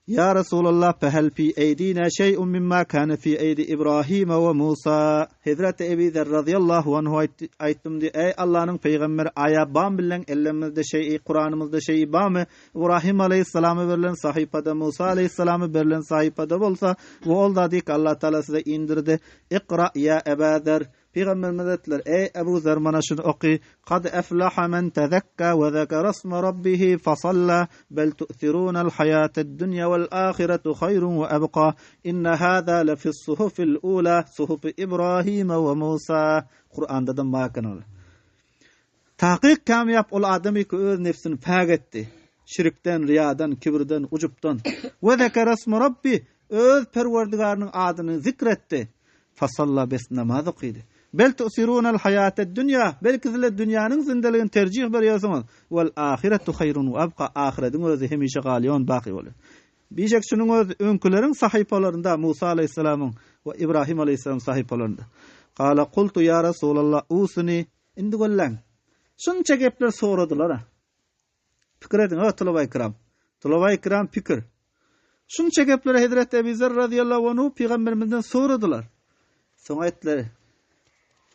S3: Ya Resulallah fehel fi eydina şey'un mimma kana fi eydi İbrahim ve Musa. Hazrat Ebi Zer radıyallahu anhu aýtdym di, ey Allah'ın peygamberi aya bam bilen ellemizde şey'i Kur'anymızda şey'i bamy İbrahim aleyhissalamy berilen sahipada Musa aleyhissalamy berilen sahipada bolsa we ol da dik Allah taala size indirdi. Iqra ya Ebi Zer. Peygamberimiz etdiler, ey Ebu Zer mana şunu oky, "Qad aflaha men tezakka we zekara isma rabbih fasalla bel tu'thirunal hayatad dunya vel ahiratu hayrun ve abqa. İnne hâzâ lefis suhufil ula suhuf İbrahim ve Musa." Kur'an'da da makan. Tahqiq kamyap ol adamy ki öz nefsini pak etdi. Şirkden, riyadan, kibirden, ujupdan. Ve zekara isma rabbih öz perwerdigarynyň adyny zikretdi. Fasalla bes namaz okydy. Bel tu'sirunal hayatad dunya, belki zile dünýäniň zindeligini terjih berýärsiňiz. Wal ahiratu hayrun we abqa, ahiretiň özü hemişe galyon baqy bolar. Bijek şunuň öz öňküleriň sahypalarynda Musa aleyhissalamyň we İbrahim aleyhissalam sahypalarynda. Qala qultu ya Resulallah usni indi gollan. Şunça gepler soradylar. Pikir edin o tulabay kiram pikir. Şunça gepler Hazrat Ebi Zer radıyallahu anhu peygamberimizden soradylar. Soňa etdiler,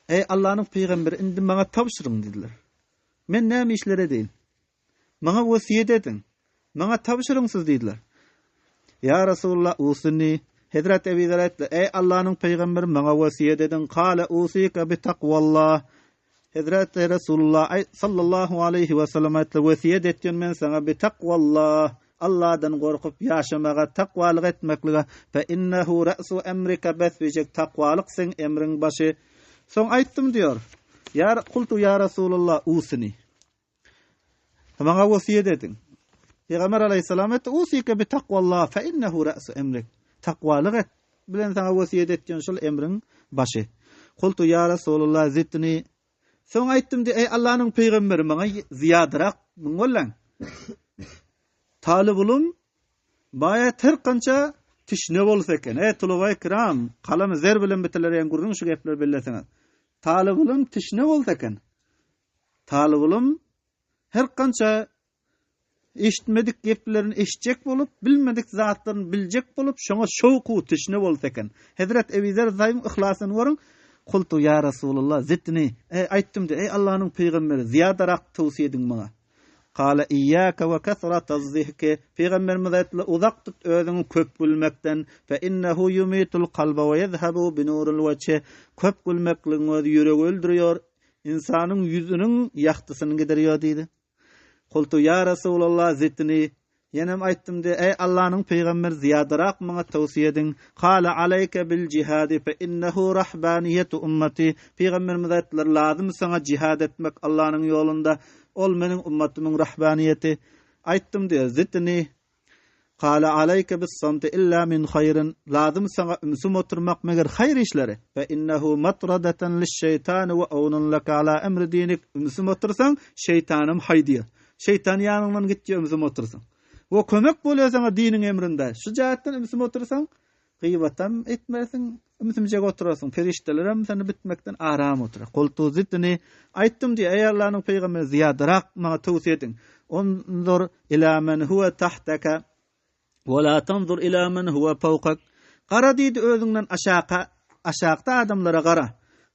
S3: ey Allah'ın peygamberi indi bana tapşırın dediler. Men näme işlere deyin? Bana wasiýet edin. Bana tapşırın siz dediler. Ya Resulullah usni. Hazrat Ebi Zer etdi, ey Allah'ın peygamberi bana wasiýet edin. Qala usika bi taqvallah. Hazrat Resulullah sallallahu aleyhi ve sellem etdi, wasiýet etdim men sana bi taqvallah. Allah'dan gorkup yaşamaga, takwalyk etmeklige, fe innehu ra'su emrika besbijek takwalyk sen emrin başı. Son aýtdym diyor. Ya qultu ya Resulullah usni. Bana wasiýet edin. Peygamber aleyhissalam etdi, usika bi taqvallah fe innehu ra'su emrik. Takwalyk et bilen sana wasiýet etdiň şol emrin başı. Qultu ya Resulullah zitni. Son aýtdym di, ey Allah'ın peygamberi bana ziýadyrak bollan. Talibulum baya her kança tişne bolsa eken. Tulabay kiram, kalamy zer bilen bitilerýän gurrun şu gepler belleseňiz. Talibulum tişne bolsa eken. Talibulum her kança eşitmedik geplerini eşitjek bolup, bilmedik zatlaryny biljek bolup, şoňa şowku tişne bolsa eken. Hazrat Ebi Zer zaym ihlasyny görüň. Qultu ya Resulullah zitni. Aýtdym de, ey Allah'ın peygamberi ziýadarak tawsiýe ediň maňa. Qala iyyaka ve kasrataz zihki. Peygamberimiz etli uzak tut özüňi köp gülmekden, fe innehu yumitul qalba ve yezhabu bi nuril vajhi. Köp gülmekliň öz ýüregi öldürýär, insanyň ýüzüniň ýaktysyny giderýär diýdi. Qultu ya Resulullah zitni. Yenem aýtdym de, ey Allah'ın peygamberi ziýadarak maňa tawsiýe ediň. Qala aleyke bil jihadi fe innehu rahbaniyetu ummati. Peygamberimiz etdiler, lazym saňa jihad etmek Allah'ın ýolunda. Ol meniň ummatynyň rahbaniyeti. Aýtdym diýer, zitni. Qala aleyke bis samti illa min hayrin. Lazym saňa ümsüm oturmak meger hayr işleri. Fe innehu matradatan liş-şeytani we awnun laka ala emri dinik. Ümsüm otursaň şeytanym haýdyr. Şeytan ýanyňdan gitýär ümsüm otursaň. O kömek bolýar sana diniň emrinde. Şu jahatdan ümsüm otursaň gıybatam etmesin, ümsümce oturasın. Feriştelerim seni bitmekten aram otura. Kultu zidni aytdım diye ey Allah'ın peygamberi ziyadarak bana tavsiye edin. Unzur ila men huwa tahtaka ve la tanzur ila men huwa fawqak. Qara diýdi özüňden aşağıda adamlara qara.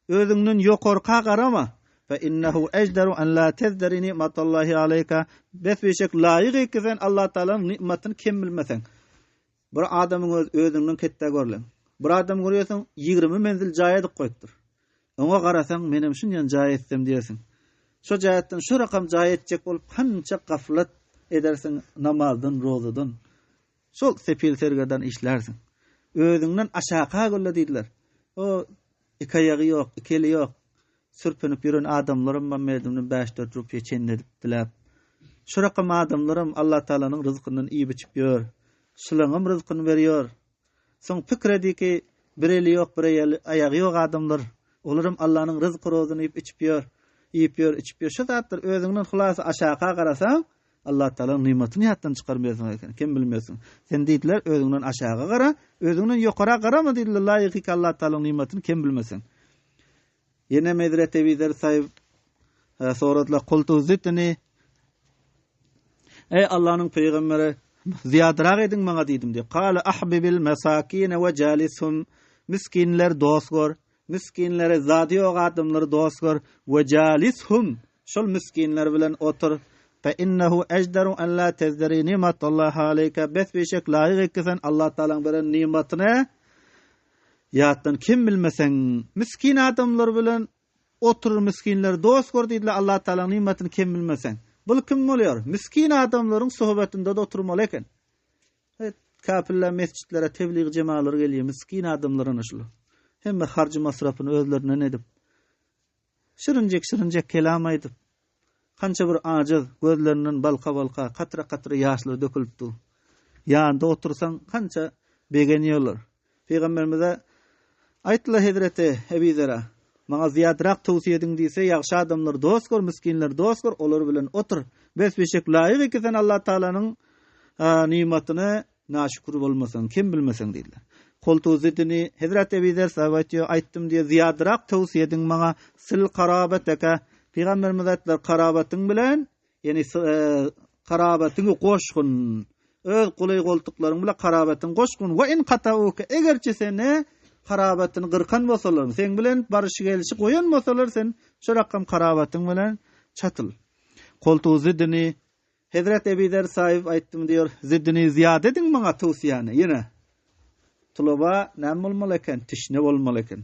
S3: Özüňden ýokarka qarama. Fe innehu ejderu an la tezderini ni'matallahi aleyka. Besbeşek laýyk eksen Allah Taala'nın ni'matini kim bilmesen. Bir adamyň özüňden ketde görlen. Bir adam görýärsiň 20 menzil jaý edip goýupdyr. Oňa garasaň menem şundan jaý etsem diýersiň. Şo jaýatdan şu rakam jaý etjek bolup kança gaflat edersiň namazdan, rozadan. Şol sepil sergerden işlersiň. Özüňden aşağı gölle diýdiler. O iki ayagy ýok, ikili ýok. Sürpünüp ýüren adamlarym men merdimden 5-4 rupiýa çendedip dilap. Şu rakam adamlarym Allah Taala'nın rızkynyň iyi biçip ýör. Şulaňam rızkyny berýär. Soň pikir ediki bir eli ýok, bir ayagy ýok adamlar. Olaram Allah'ın rızky rozyny içip ýör, ýyp ýör, içip ýör. Şu zatlar özüňden hulasa aşağı garasaň Allah Taala'nın nimetini hatdan çıkarmayasan eken. Kim bilmesin. Sen diýdiler özüňden aşağı gara, özüňden ýokara garama diýdiler. Laýyk Allah Taala'nın nimetini kim bilmesin. Yine Medret Ebider sahip soratla kultu zitni. Ey Allah'ın peygamberi ziyadarak edin bana diýdim diye. Qala ahbibil masakin ve jalishum. Miskinler dost gör. Miskinlere zadi ýok adamlary dost gör. Ve jalishum. Şol miskinler bilen otur. Fe innehu ejderu an la tezderi ni'matallahi aleyka. Besbeşek laýyk eksen Allah Taala'nın beren nimetine ýatdan kim bilmesen. Miskin adamlar bilen oturur, miskinler dost gör diýdiler. Allah Taala'nın nimetini kim bilmesen. Bul kim bolýar? Miskin adamlaryň sohbetinde de oturmaly eken. Kafirler mescitlere tebliğ cemaatleri gelýär, miskin adamlaryň şol. Hemme harcı masrafyny özlerine edip. Şirincek kelam aýdyp. Kança bir aciz gözlerinden balka katra ýaşlar dökülipdi. Ýanynda otursaň kança begenýärler. Peygamberimize aýtdylar Hazreti Ebu Zer'a, maňa ziýadrak tawsiýe ediň diýse, ýagşy adamlar dost gör, miskinler dost gör, olar bilen otur. Besbeşek laýyk eken Allah Taala'nın nimetine naşükür bolmasaň, kim bilmeseň diýdiler. Kultu zidni Hazreti Ebu Zer aýtdym diýe ziýadrak tawsiýe ediň maňa sil qarabataka. Peygamberimiz aýtdylar karabatyň bilen, ýani karabatyny goşgun. Öz gulay goltuklaryň bilen karabatyny goşgun. Wa in qata'uka egerçe seni karabatyny gyrkan bolsalar, sen bilen barışı gelişi goýan bolsalar, sen şu rakam karabatyň bilen çatyl. Kultu zidni Hazrat Ebu Zer sahip aýtdym diýär, zidni ziyade ediň maňa tawsiýany. Ýene tulaba näme bolmaly eken, tişne bolmaly eken.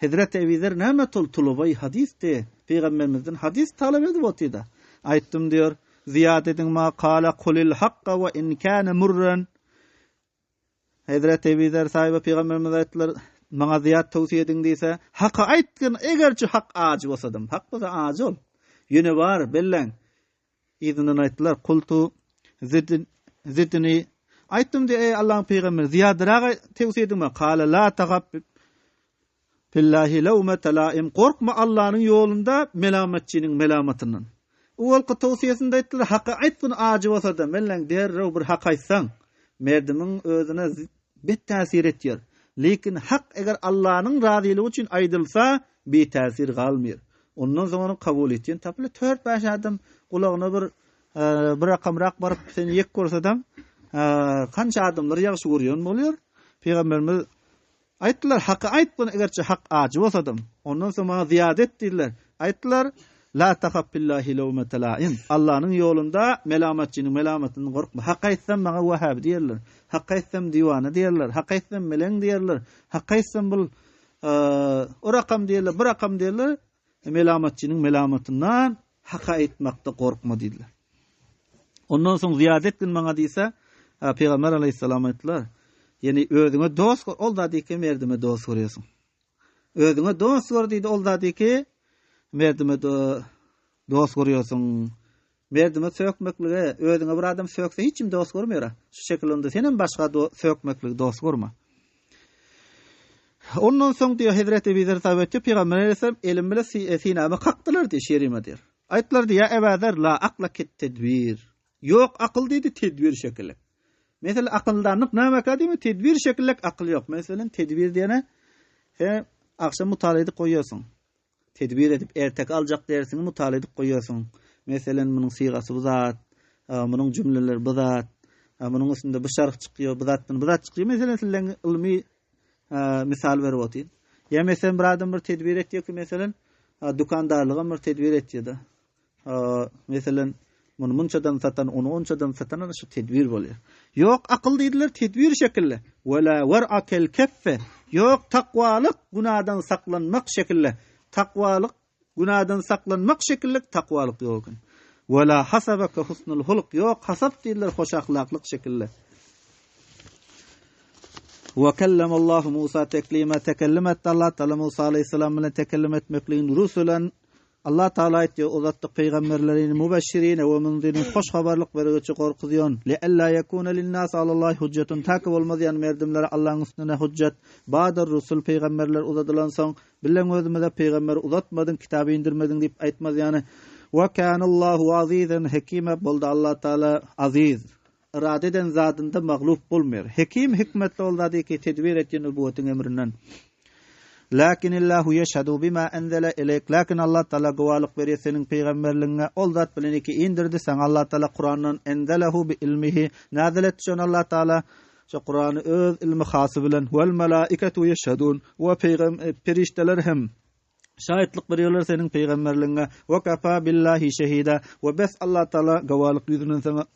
S3: Hazrat Ebu Zer näme tuluby hadisde, Peygamberimizden hadis talap edip otýardy. Aýtdym diýär, ziyade ediň ma qala qulil haqqa wa in kana murran. Hazrat Ebu Zer sahip Peygamberimiz aýtdylar, maňa ziyat tawsiýe ediň diýse, haqqa aýtgyn, egerçi haq aji bolsadym, haq bolsa aji ol. Ýene bar belleň. Ýa-da aýtdylar, kultu zidni aýtdym diýe ey Allah'ın peygamberi ziyadarak tawsiýe ediň. Qala la tagab billahi lawmata laim. Korkma Allah'ın ýolunda melametçiniň melamatynyň. Ol tawsiýesinde aýtdylar, haqqa aýtgyn aji bolsa da belleň derrew bir haq aýtsaň, merdimiň özüne bet täsir etýär. Lekin haq eger Allah'ın razyligi üçin aýdylsa, bir täsir galmýar. Ondan sonra kabul etýän taply 4-5 adam gulagyna bir rakamrak baryp seni ýek görsedem, kança adamlar ýagşy görýän bolýar. Peygamberimiz aýtdylar, haqqa aýtgyn egerçe haq aji bolsadym. Ondan sonra maňa ziýade etdiler. Aýtdylar, la taqab billahi lawmata la'in. Allah'ın ýolunda melamatçynyň melamatyny gorkma. Haq aýtsam maňa wahhab diýerler. Haq aýtsam diwana diýerler. Haq aýtsam meleň diýerler. Haq aýtsam bul o rakam diýerler, bir rakam diýerler. Melamatçynyň melamatyndan haq aýtmakda gorkma diýdiler. Ondan soň ziýade etgin maňa diýse, Peygamber aleyhissalam aýtdylar, ýani özüňe dost gör, ol da diýki merdime dost görýärsiň. Özüňe dost gör diýdi, ol da diýki merdime dost görýärsiň. Merdime sökmeklige, özüňe bir adam sökse hiç kim dost görmeýär. Şu şekilde senen başga sökmeklige dost görme. Ondan soň diýär Hazrat Ebu Zer tabiatçy Peygamber aleyhissalam elim bilen sinäme kakdylar diýär, şerime diýär. Aýtdylar diýär, Ebu Zer la aqla ket tedbir. Ýok, akıl diýdi, tedbir şekilde. Mesela akıldanlık näme kadimi tedbir şekillek akıl yok. Mesela tedbir diyene akşam mutala edip koyuyorsun. Tedbir edip ertek alacak dersini mutala edip koyuyorsun. Mesela bunun sigası bu zat, bunun cümleleri bu zat, bunun üstünde bu şarkı çıkıyor, bu zat çıkıyor. Mesela sizden ilmi misal verip otayım. Ya mesela bir adam bir tedbir etiyor ki mesela dukandarlığa bir tedbir etiyor da. Mesela bunu munçadan satan, onu onçadan satan şu tedbir oluyor. Yok akıl deydiler tedbir şekilde. Vela ver'akel keffe. Yok takvalık günahdan saklanmak şekilde. Takvalık günahdan saklanmak şekilde takvalık yok. Vela hasabaka husnul huluk. Yok hasab deydiler hoş ahlaklık şekilde. Ve kellemallahu Musa teklime tekellemet Allah Teala Musa aleyhisselam ile tekellim etmekliğin rusulen Allah Taala aytıyor uzattık peygamberlerini mübeşşirine ve munzirin hoş haberlik verici korkutuyon li alla yekuna linnas alallahi hujjatun takib olmayan merdimlere Allah'ın üstüne hujjat ba'da rusul peygamberler uzadılan soň bilen özüme peygamber uzatmadın kitabı indirmedin deyip aytmaz yani ve kanallahu azizan hakime boldu Allah Taala aziz iradeden zatında mağlup bolmaýar hakim hikmetli oldy ki tedbir etýän nübüwetiň emrinden. Lakin Allahu yeşhadu bima enzela ileyk. Lakin Allah Taala gowallyk berýär senin peygamberliğine. Ol zat bilen ki indirdi sen Allah Taala Kur'an'dan enzelahu bi ilmihi. Nazil etdi Allah Taala şu Kur'an'ı öz ilmi hasy bilen vel malaiketu yeşhadun ve perişteler hem şahitlik berýärler senin peygamberliğine. Ve kafa billahi şehida ve bes Allah Taala gowallyk ýüzünden sana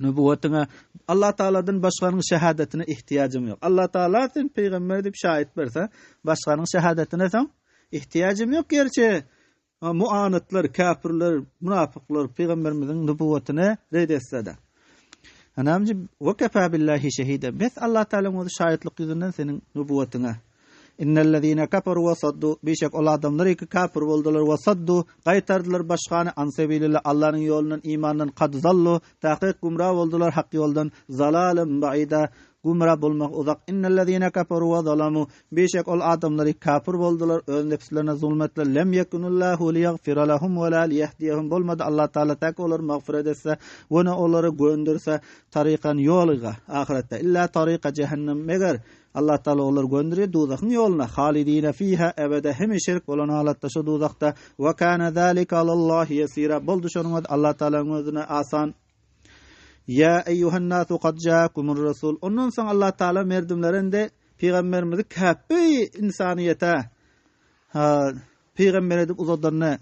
S3: nübüwetine Allah Taala'dan başgaryň şehadetine ihtiyacım yok. Allah Taala sen peygamber dip şahit berse başgaryň şehadetine sen ihtiyacım yok gerçi. Muanatlar, kafirler, münafıklar peygamberimizin nübüwetine red etse de. Hanamcı ve kafa billahi şehida. Bes Allah Taala'nın şahitlik ýüzünden senin nübüwetine. İnnellezîne kafaru ve saddu beşek ol adamlar ki kafir boldular ve saddu qaytardylar başgany ansabilillah Allah'ın yolundan imandan kad zallu tahqiq gumra boldular hak yoldan zalalım baida gumra bolmak uzak innellezîne kafaru ve zalamu beşek ol adamlar kafir boldular öz nefslerine zulmetler lem yekunullahu liyaghfira lahum ve la liyahdiyahum bolmadı Allah Taala tak olar mağfiret etse ve onları gönderse tariqan yoluga ahirette illa tariqa cehennem meger Allah Taala olar göndürýär dozakyň ýoluna halidine fiha ebede hem şirk bolan halatda şu dozakda ve kana zalika alallahi yesira boldu şonuň Allah Taala'nın özüne asan ya eyyuhan nasu qad jaakumur rasul ondan soň Allah Taala merdimlerinde peygamberimizi käppi insaniyete peygamber edip uzadanyny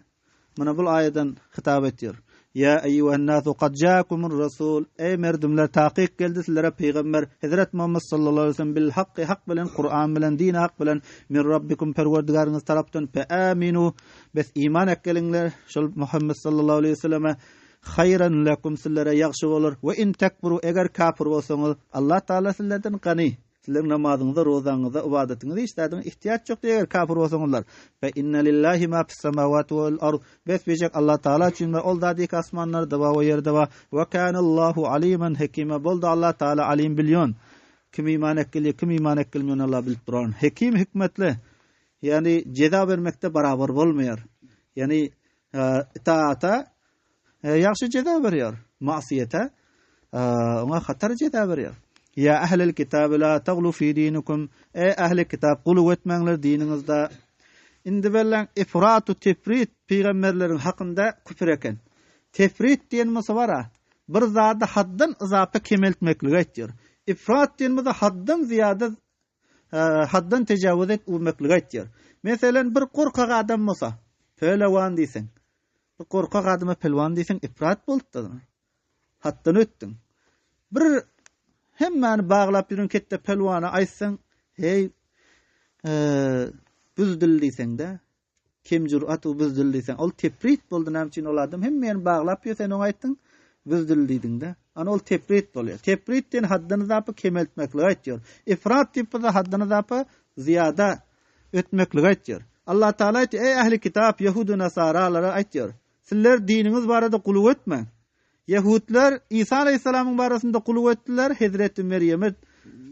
S3: mana bu aýadan hitap etýär. Ya eyyuhan nasu qad jaakumur rasul ey merdimler taqiq geldi sizlere peygamber Hazrat Muhammed sallallahu aleyhi ve sellem bil haqqi haq bilen Kur'an bilen din haq bilen min rabbikum perwerdigaryňyz tarapdan fa aminu bes iman ekkelingler şol Muhammed sallallahu aleyhi ve selleme hayran lakum sizlere ýagşy bolar we in takburu eger kafir bolsaňyz Allah Taala sizlerden gany sizlerin namazyňyzda, rozaňyzda, ibadetiňizde işlädiň ihtiýaç ýok diýer kafir bolsaňyzlar. Fe inna lillahi ma fis semawati wal ard. Besbejek Allah Taala üçin ol dadyk asmanlarda we ýerde we kanallahu aliman hakima boldy Allah Taala alim bilýän. Kim iman ekli, kim iman ekilmeýän Allah bilip duran. Hakim hikmetli. Yani ceza vermekde beraber bolmaýar. Yani itaata ýaxşy ceza berýär. Masiyete ona hatar ceza berýär. Ya ahlul kitab la taghlu fi dinikum ey ahli kitap gulu etmeňler dininizde indi bilen ifratu tefrit peygamberlerin hakynda küfür eken tefrit diýen masa bara bir zady haddan izapa kemeltmeklik aýtýar ifrat diýen masa haddan ziyada haddan tejawüz etmeklik aýtýar meselen bir korkak adam bolsa pehlewan diýsen bir korkak adama pelwan diýsen ifrat boldy haddan ötdüň bir hemmani bağlap ýürün ketde pelwana aýtsaň hey büzdül diýseň de kim jur'at büzdül diýseň ol teprit boldy näme ol adam hemmeni bağlap ýösen oňa aýtdyň büzdül diýdiň de ana ol teprit bolýar teprit diýen haddyny zapy kemeltmeklik aýtýar ifrat diýip haddyny zapy ziyada ötmeklik aýtýar Allah Taala aýtdy ey ahli kitap Yahudy nasaralara aýtýar sizler dininiz barada gulu etmeň Yahudlar İsa aleyhisselamın barasında kulu ettiler. Hazreti Meryem'e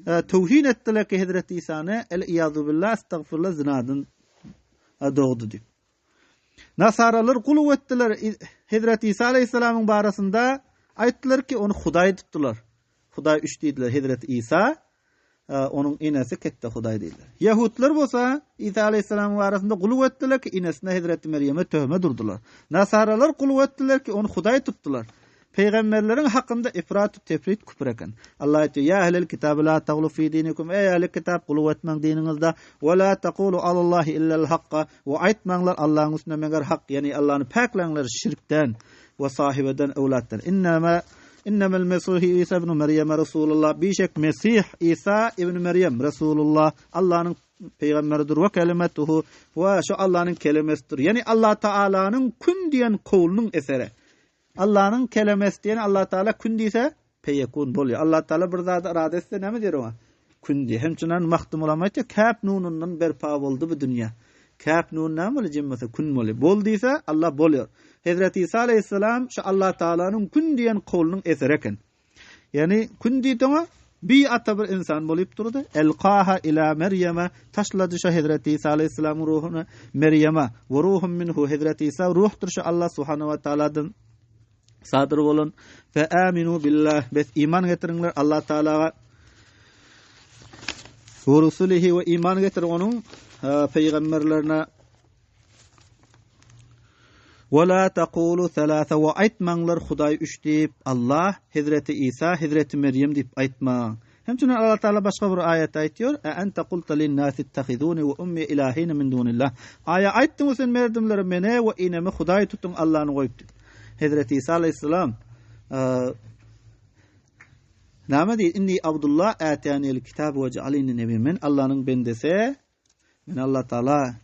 S3: tevhin ettiler ki Hazreti İsa'nı el-iyadu billah estağfurullah zinadan doğdu diyor. Nasaralar kulu ettiler. Hazreti İsa aleyhisselamın barasında ayttılar ki onu Huday tuttular. Hudaý üç diýdiler. Hazrat İsa onun inesi ketdi Hudaý diýdiler. Yahudlar bolsa İsa aleyhissalam arasynda guluw etdiler ki inesine Hazrat Meryem'e töhme durdular. Nasaralar guluw etdiler ki onu Hudaý tutdular. Peygamberlerin hakkında ifrat tefrit küfür eken. Allah aytıyor: "Ya ehlel kitab la taglu fi dinikum." Ey ehli kitap, guluw etmeň dininizde. "Ve la taqulu alallahi illal haqqa." Ve aytmaňlar Allah'ın üstüne meger hak, yani Allah'ını paklanlar şirkten ve sahibeden evlattan. İnnemel Mesih İsa ibn Meryem Resulullah. Bişek Mesih İsa ibn Meryem Resulullah Allah'ın peygamberidir ve kelimetuhu ve şu Allah'ın kelimesidir. Yani Allah Teala'nın kun diyen kowlunun eseri. Allah'ın kelimesi diyen Allah Teala kun diýse peyekun bolýar. Allah Teala bir zat irade etse näme diýer o? Kun diýär. Hemçinden mahdum olamaydy. Kaf nunundan berpa boldy bu dünýä. Kaf nun näme bolýar? Jemmese kun bolýar. Bol diýse Allah bolýar. Hazrat İsa aleyhissalam şu Allah Teala'nın kun diyen kowlunun eseri eken. Yani kun diýdiňe bi ata bir insan bolup durdy. Elqaha ila Meryem'e, taşlady şu Hazrat İsa aleyhissalamyň ruhuny Meryem'e. Ve ruhum minhu, Hazrat İsa ruhdur şu Allah subhanahu wa ta'aladan sadır bolun. Fe aminu billah, bes iman getirinler Allah Teala'ga ve rusulihi, ve iman getirin onun peygamberlerine. Ve la taqulu thalatha, ve aytmaňlar Hudaý üç diýip Allah, Hazreti İsa, Hazreti Meryem diýip aytmaň. Hemçinin Allah Teala başga bir ayet aýtýar: "E ente qulta lin-nasi ittahizuni ve ummi ilahina min dunillah." Aya aýtdyň sen merdimlere mene we inemi Hudaý tutun, Allah'ny goýup. Hazreti İsa aleyhissalam näme diýdi? "Inni Abdullah atani'l kitab ve cealini nebiyyen." Allah'ın bendesi, men Allah Teala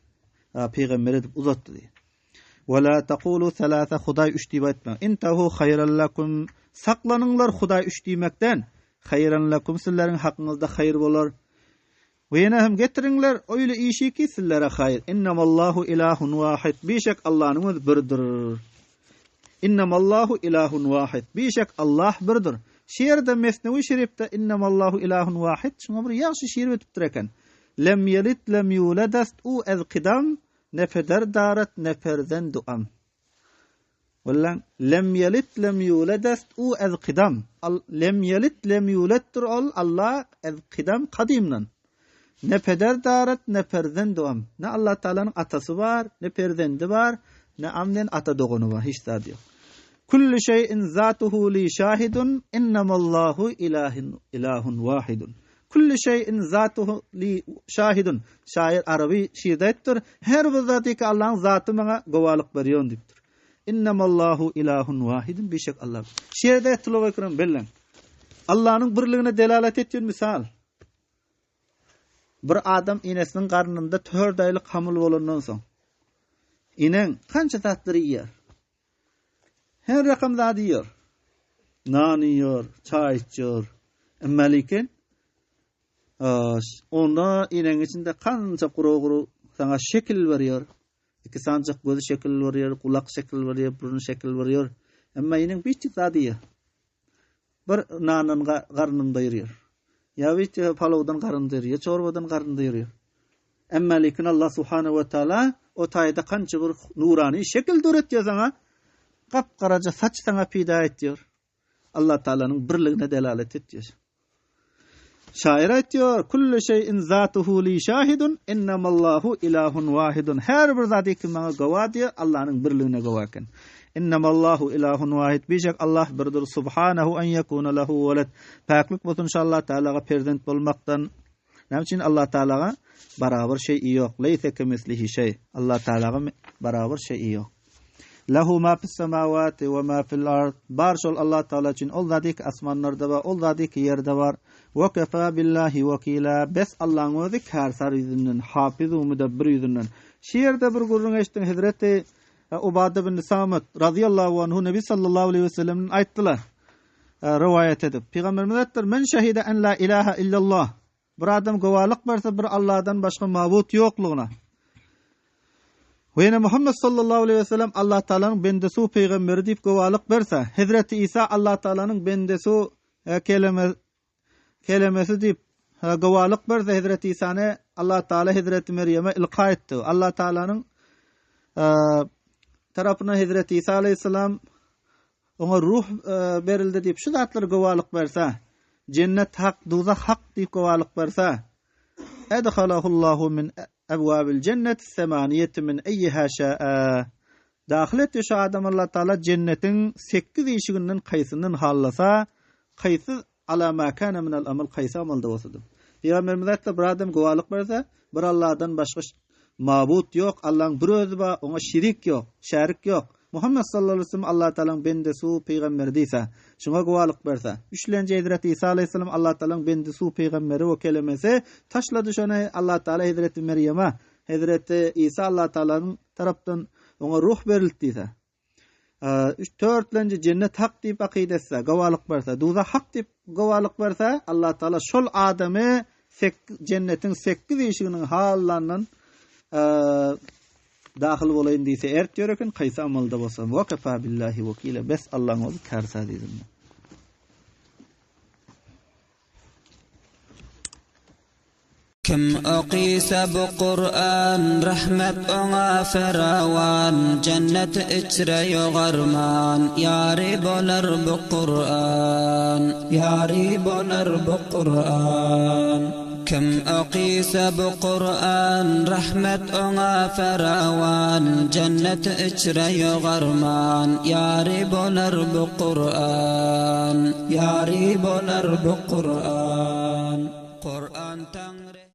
S3: peygamber edip uzatdy diýdi. "Ve la taqulu thalatha." Hudaý üç diýip aýtma. "Intahu hayran lakum." Saklanyňlar Hudaý üç diýmekden. Hayran lakum, sizleriň hakyňyzda hayır bolar. Ve ýene hem getiriňler öýle işi ki sizlere hayır. "Innamallahu ilahun wahid." Bişek Allah'ın özü birdir. "Innamallahu ilahun wahid." Bişek Allah birdir. Şiirde Mesnevi Şerif'te "Innamallahu ilahun wahid" şuna bir ýaşy şiir etipdir eken. "Lem yelit lem yuladast u azqidam nefeder darat neferden duam." Wallan lem yelit lem yuladast u azqidam. Lem yelit lem yuladtur Allah azqidam qadimnan. Nefeder darat neferden duam. Ne Allah Teala'nın atası var, ne perdendi var, ne amnen ata dogunu var, hiç zat yok. "Kullu şeyin zatuhu li şahidun, innamallahu ilahun wahidun." Kullu şeyin zatuhu li şahidun. Şair Arabi şiirde ettir. Her bir zatı ki Allah'ın zatı bana gowalyk berýär diýipdir. "Innamallahu ilahun wahidun." Beşek Allah. Şiirde etdiler ekran bellen. Allah'ın birligine delalet etýän misal. Bir adam inesinin garnynda 4 aýlyk hamil bolandan soň inen kança tatlary ýer? Her rakam zat ýer. Nan ýer, çay içýär. Emma lekin onda inen içinde kança guru sana şekil berýär. Iki sancak göz şekil berýär, kulak şekil berýär, burun şekil berýär. Emma inen biçi zat ýer. Bir nanın garnynda ýerýär. Ya biçi palawdan garnynda ýerýär, çorbadan garnynda ýerýär. Emma lekin Allah subhanahu wa taala o taýda kança bir nurani şekil döretýär sana. Qapqaraca saç sana pida etýär. Allah Teala'nın birligine delalet etýär. Şair aýtýar: "Kullu şeyin zatuhu li şahidun, innamallahu ilahun wahidun." Her bir zat iki maňa gowady, Allah'ın birligine gowaken. "Innamallahu ilahun wahid." Beşek Allah birdir. Subhanahu an yakuna lahu walad. Paklyk bolsun inşallah Teala'ga perzent bolmakdan. Näme üçin Allah Teala'ga barabar şey ýok. Leysa kemislihi şey. Allah Teala'ga barabar şey ýok. "Lahu ma fis semawati we ma fil ard." Barşol Allah Teala üçin ol zadyk asmanlarda we ol zadyk ýerde bar. "Ve kefa billahi vekila." Bes Allah'ın özü karsar ýüzünden, hafizu mudabbir ýüzünden. Şiirde bir gurrun eştin Hazreti Ubade bin Samit radıyallahu anhu Nebi sallallahu aleyhi ve sellem'in aýtdylar. Rivayet edip Peygamberimiz aýtdylar: "Men şahide en la ilaha illallah." Bir adam gowalyk berse bir Allah'dan başga mabut ýoklugyna. Ve Muhammed sallallahu aleyhi ve sellem Allah Teala'nın bendesi peygamberi diýip gowalyk berse, Hazreti İsa Allah Teala'nın bendesi kelimesi diýip gowalyk berse, Hazreti İsa'ny Allah Teala Hazreti Meryem'e ilqa etdi. Allah Teala'nın tarapyna Hazreti İsa aleyhissalam ona ruh berildi diýip şu zatlary gowalyk berse, cennet hak, duzak hak diýip gowalyk berse, edhalahullahu min abwabil cennet semaniyeti min ayyiha şa'a. Dahil etdi şu adam Allah Taala cennetin 8 ýeşiginden kaýsynyň hallasa, kaýsy ala ma kana min al-amal kaýsy amalda bolsadyr. Peygamberimiz aytdy, bir adam gowalyk berse, bir Allahdan başga mabut yok, Allah'ın bir özü var, ona şirik yok, şerik yok. Muhammed sallallahu aleyhi ve sellem Allah Teala'nın bendesi, peygamberi deyse, şuna gowalyk berse, üçlenji Hazreti İsa aleyhisselam Allah Teala'nın bendesi, peygamberi o kelimesi taşladı şuna Allah Teala Hazreti Meryem'e, Hazreti İsa Allah Teala'nın taraftan ona ruh berildi deyse. Törtlenji cennet hak diýip akidetse, gowalyk berse, duzak hak diýip gowalyk berse, Allah Teala şol adamy cennetin 8 ýeşiginiň hallanyň dahil bolayın diýse ertýär eken kaýsy amalda bolsa wa kafa billahi wakila bes Allah'ın özü kärsa diýdim.
S4: Kim oqisa bu Qur'an rahmat ona farawan cennet içre yogarman yari bolar bu Qur'an yari bolar bu Qur'an. Kim oqisa bu Qur'an rahmat ona farawan cennet içre yogarman yari bolar bu Qur'an yari bolar bu Qur'an. Qur'an tangri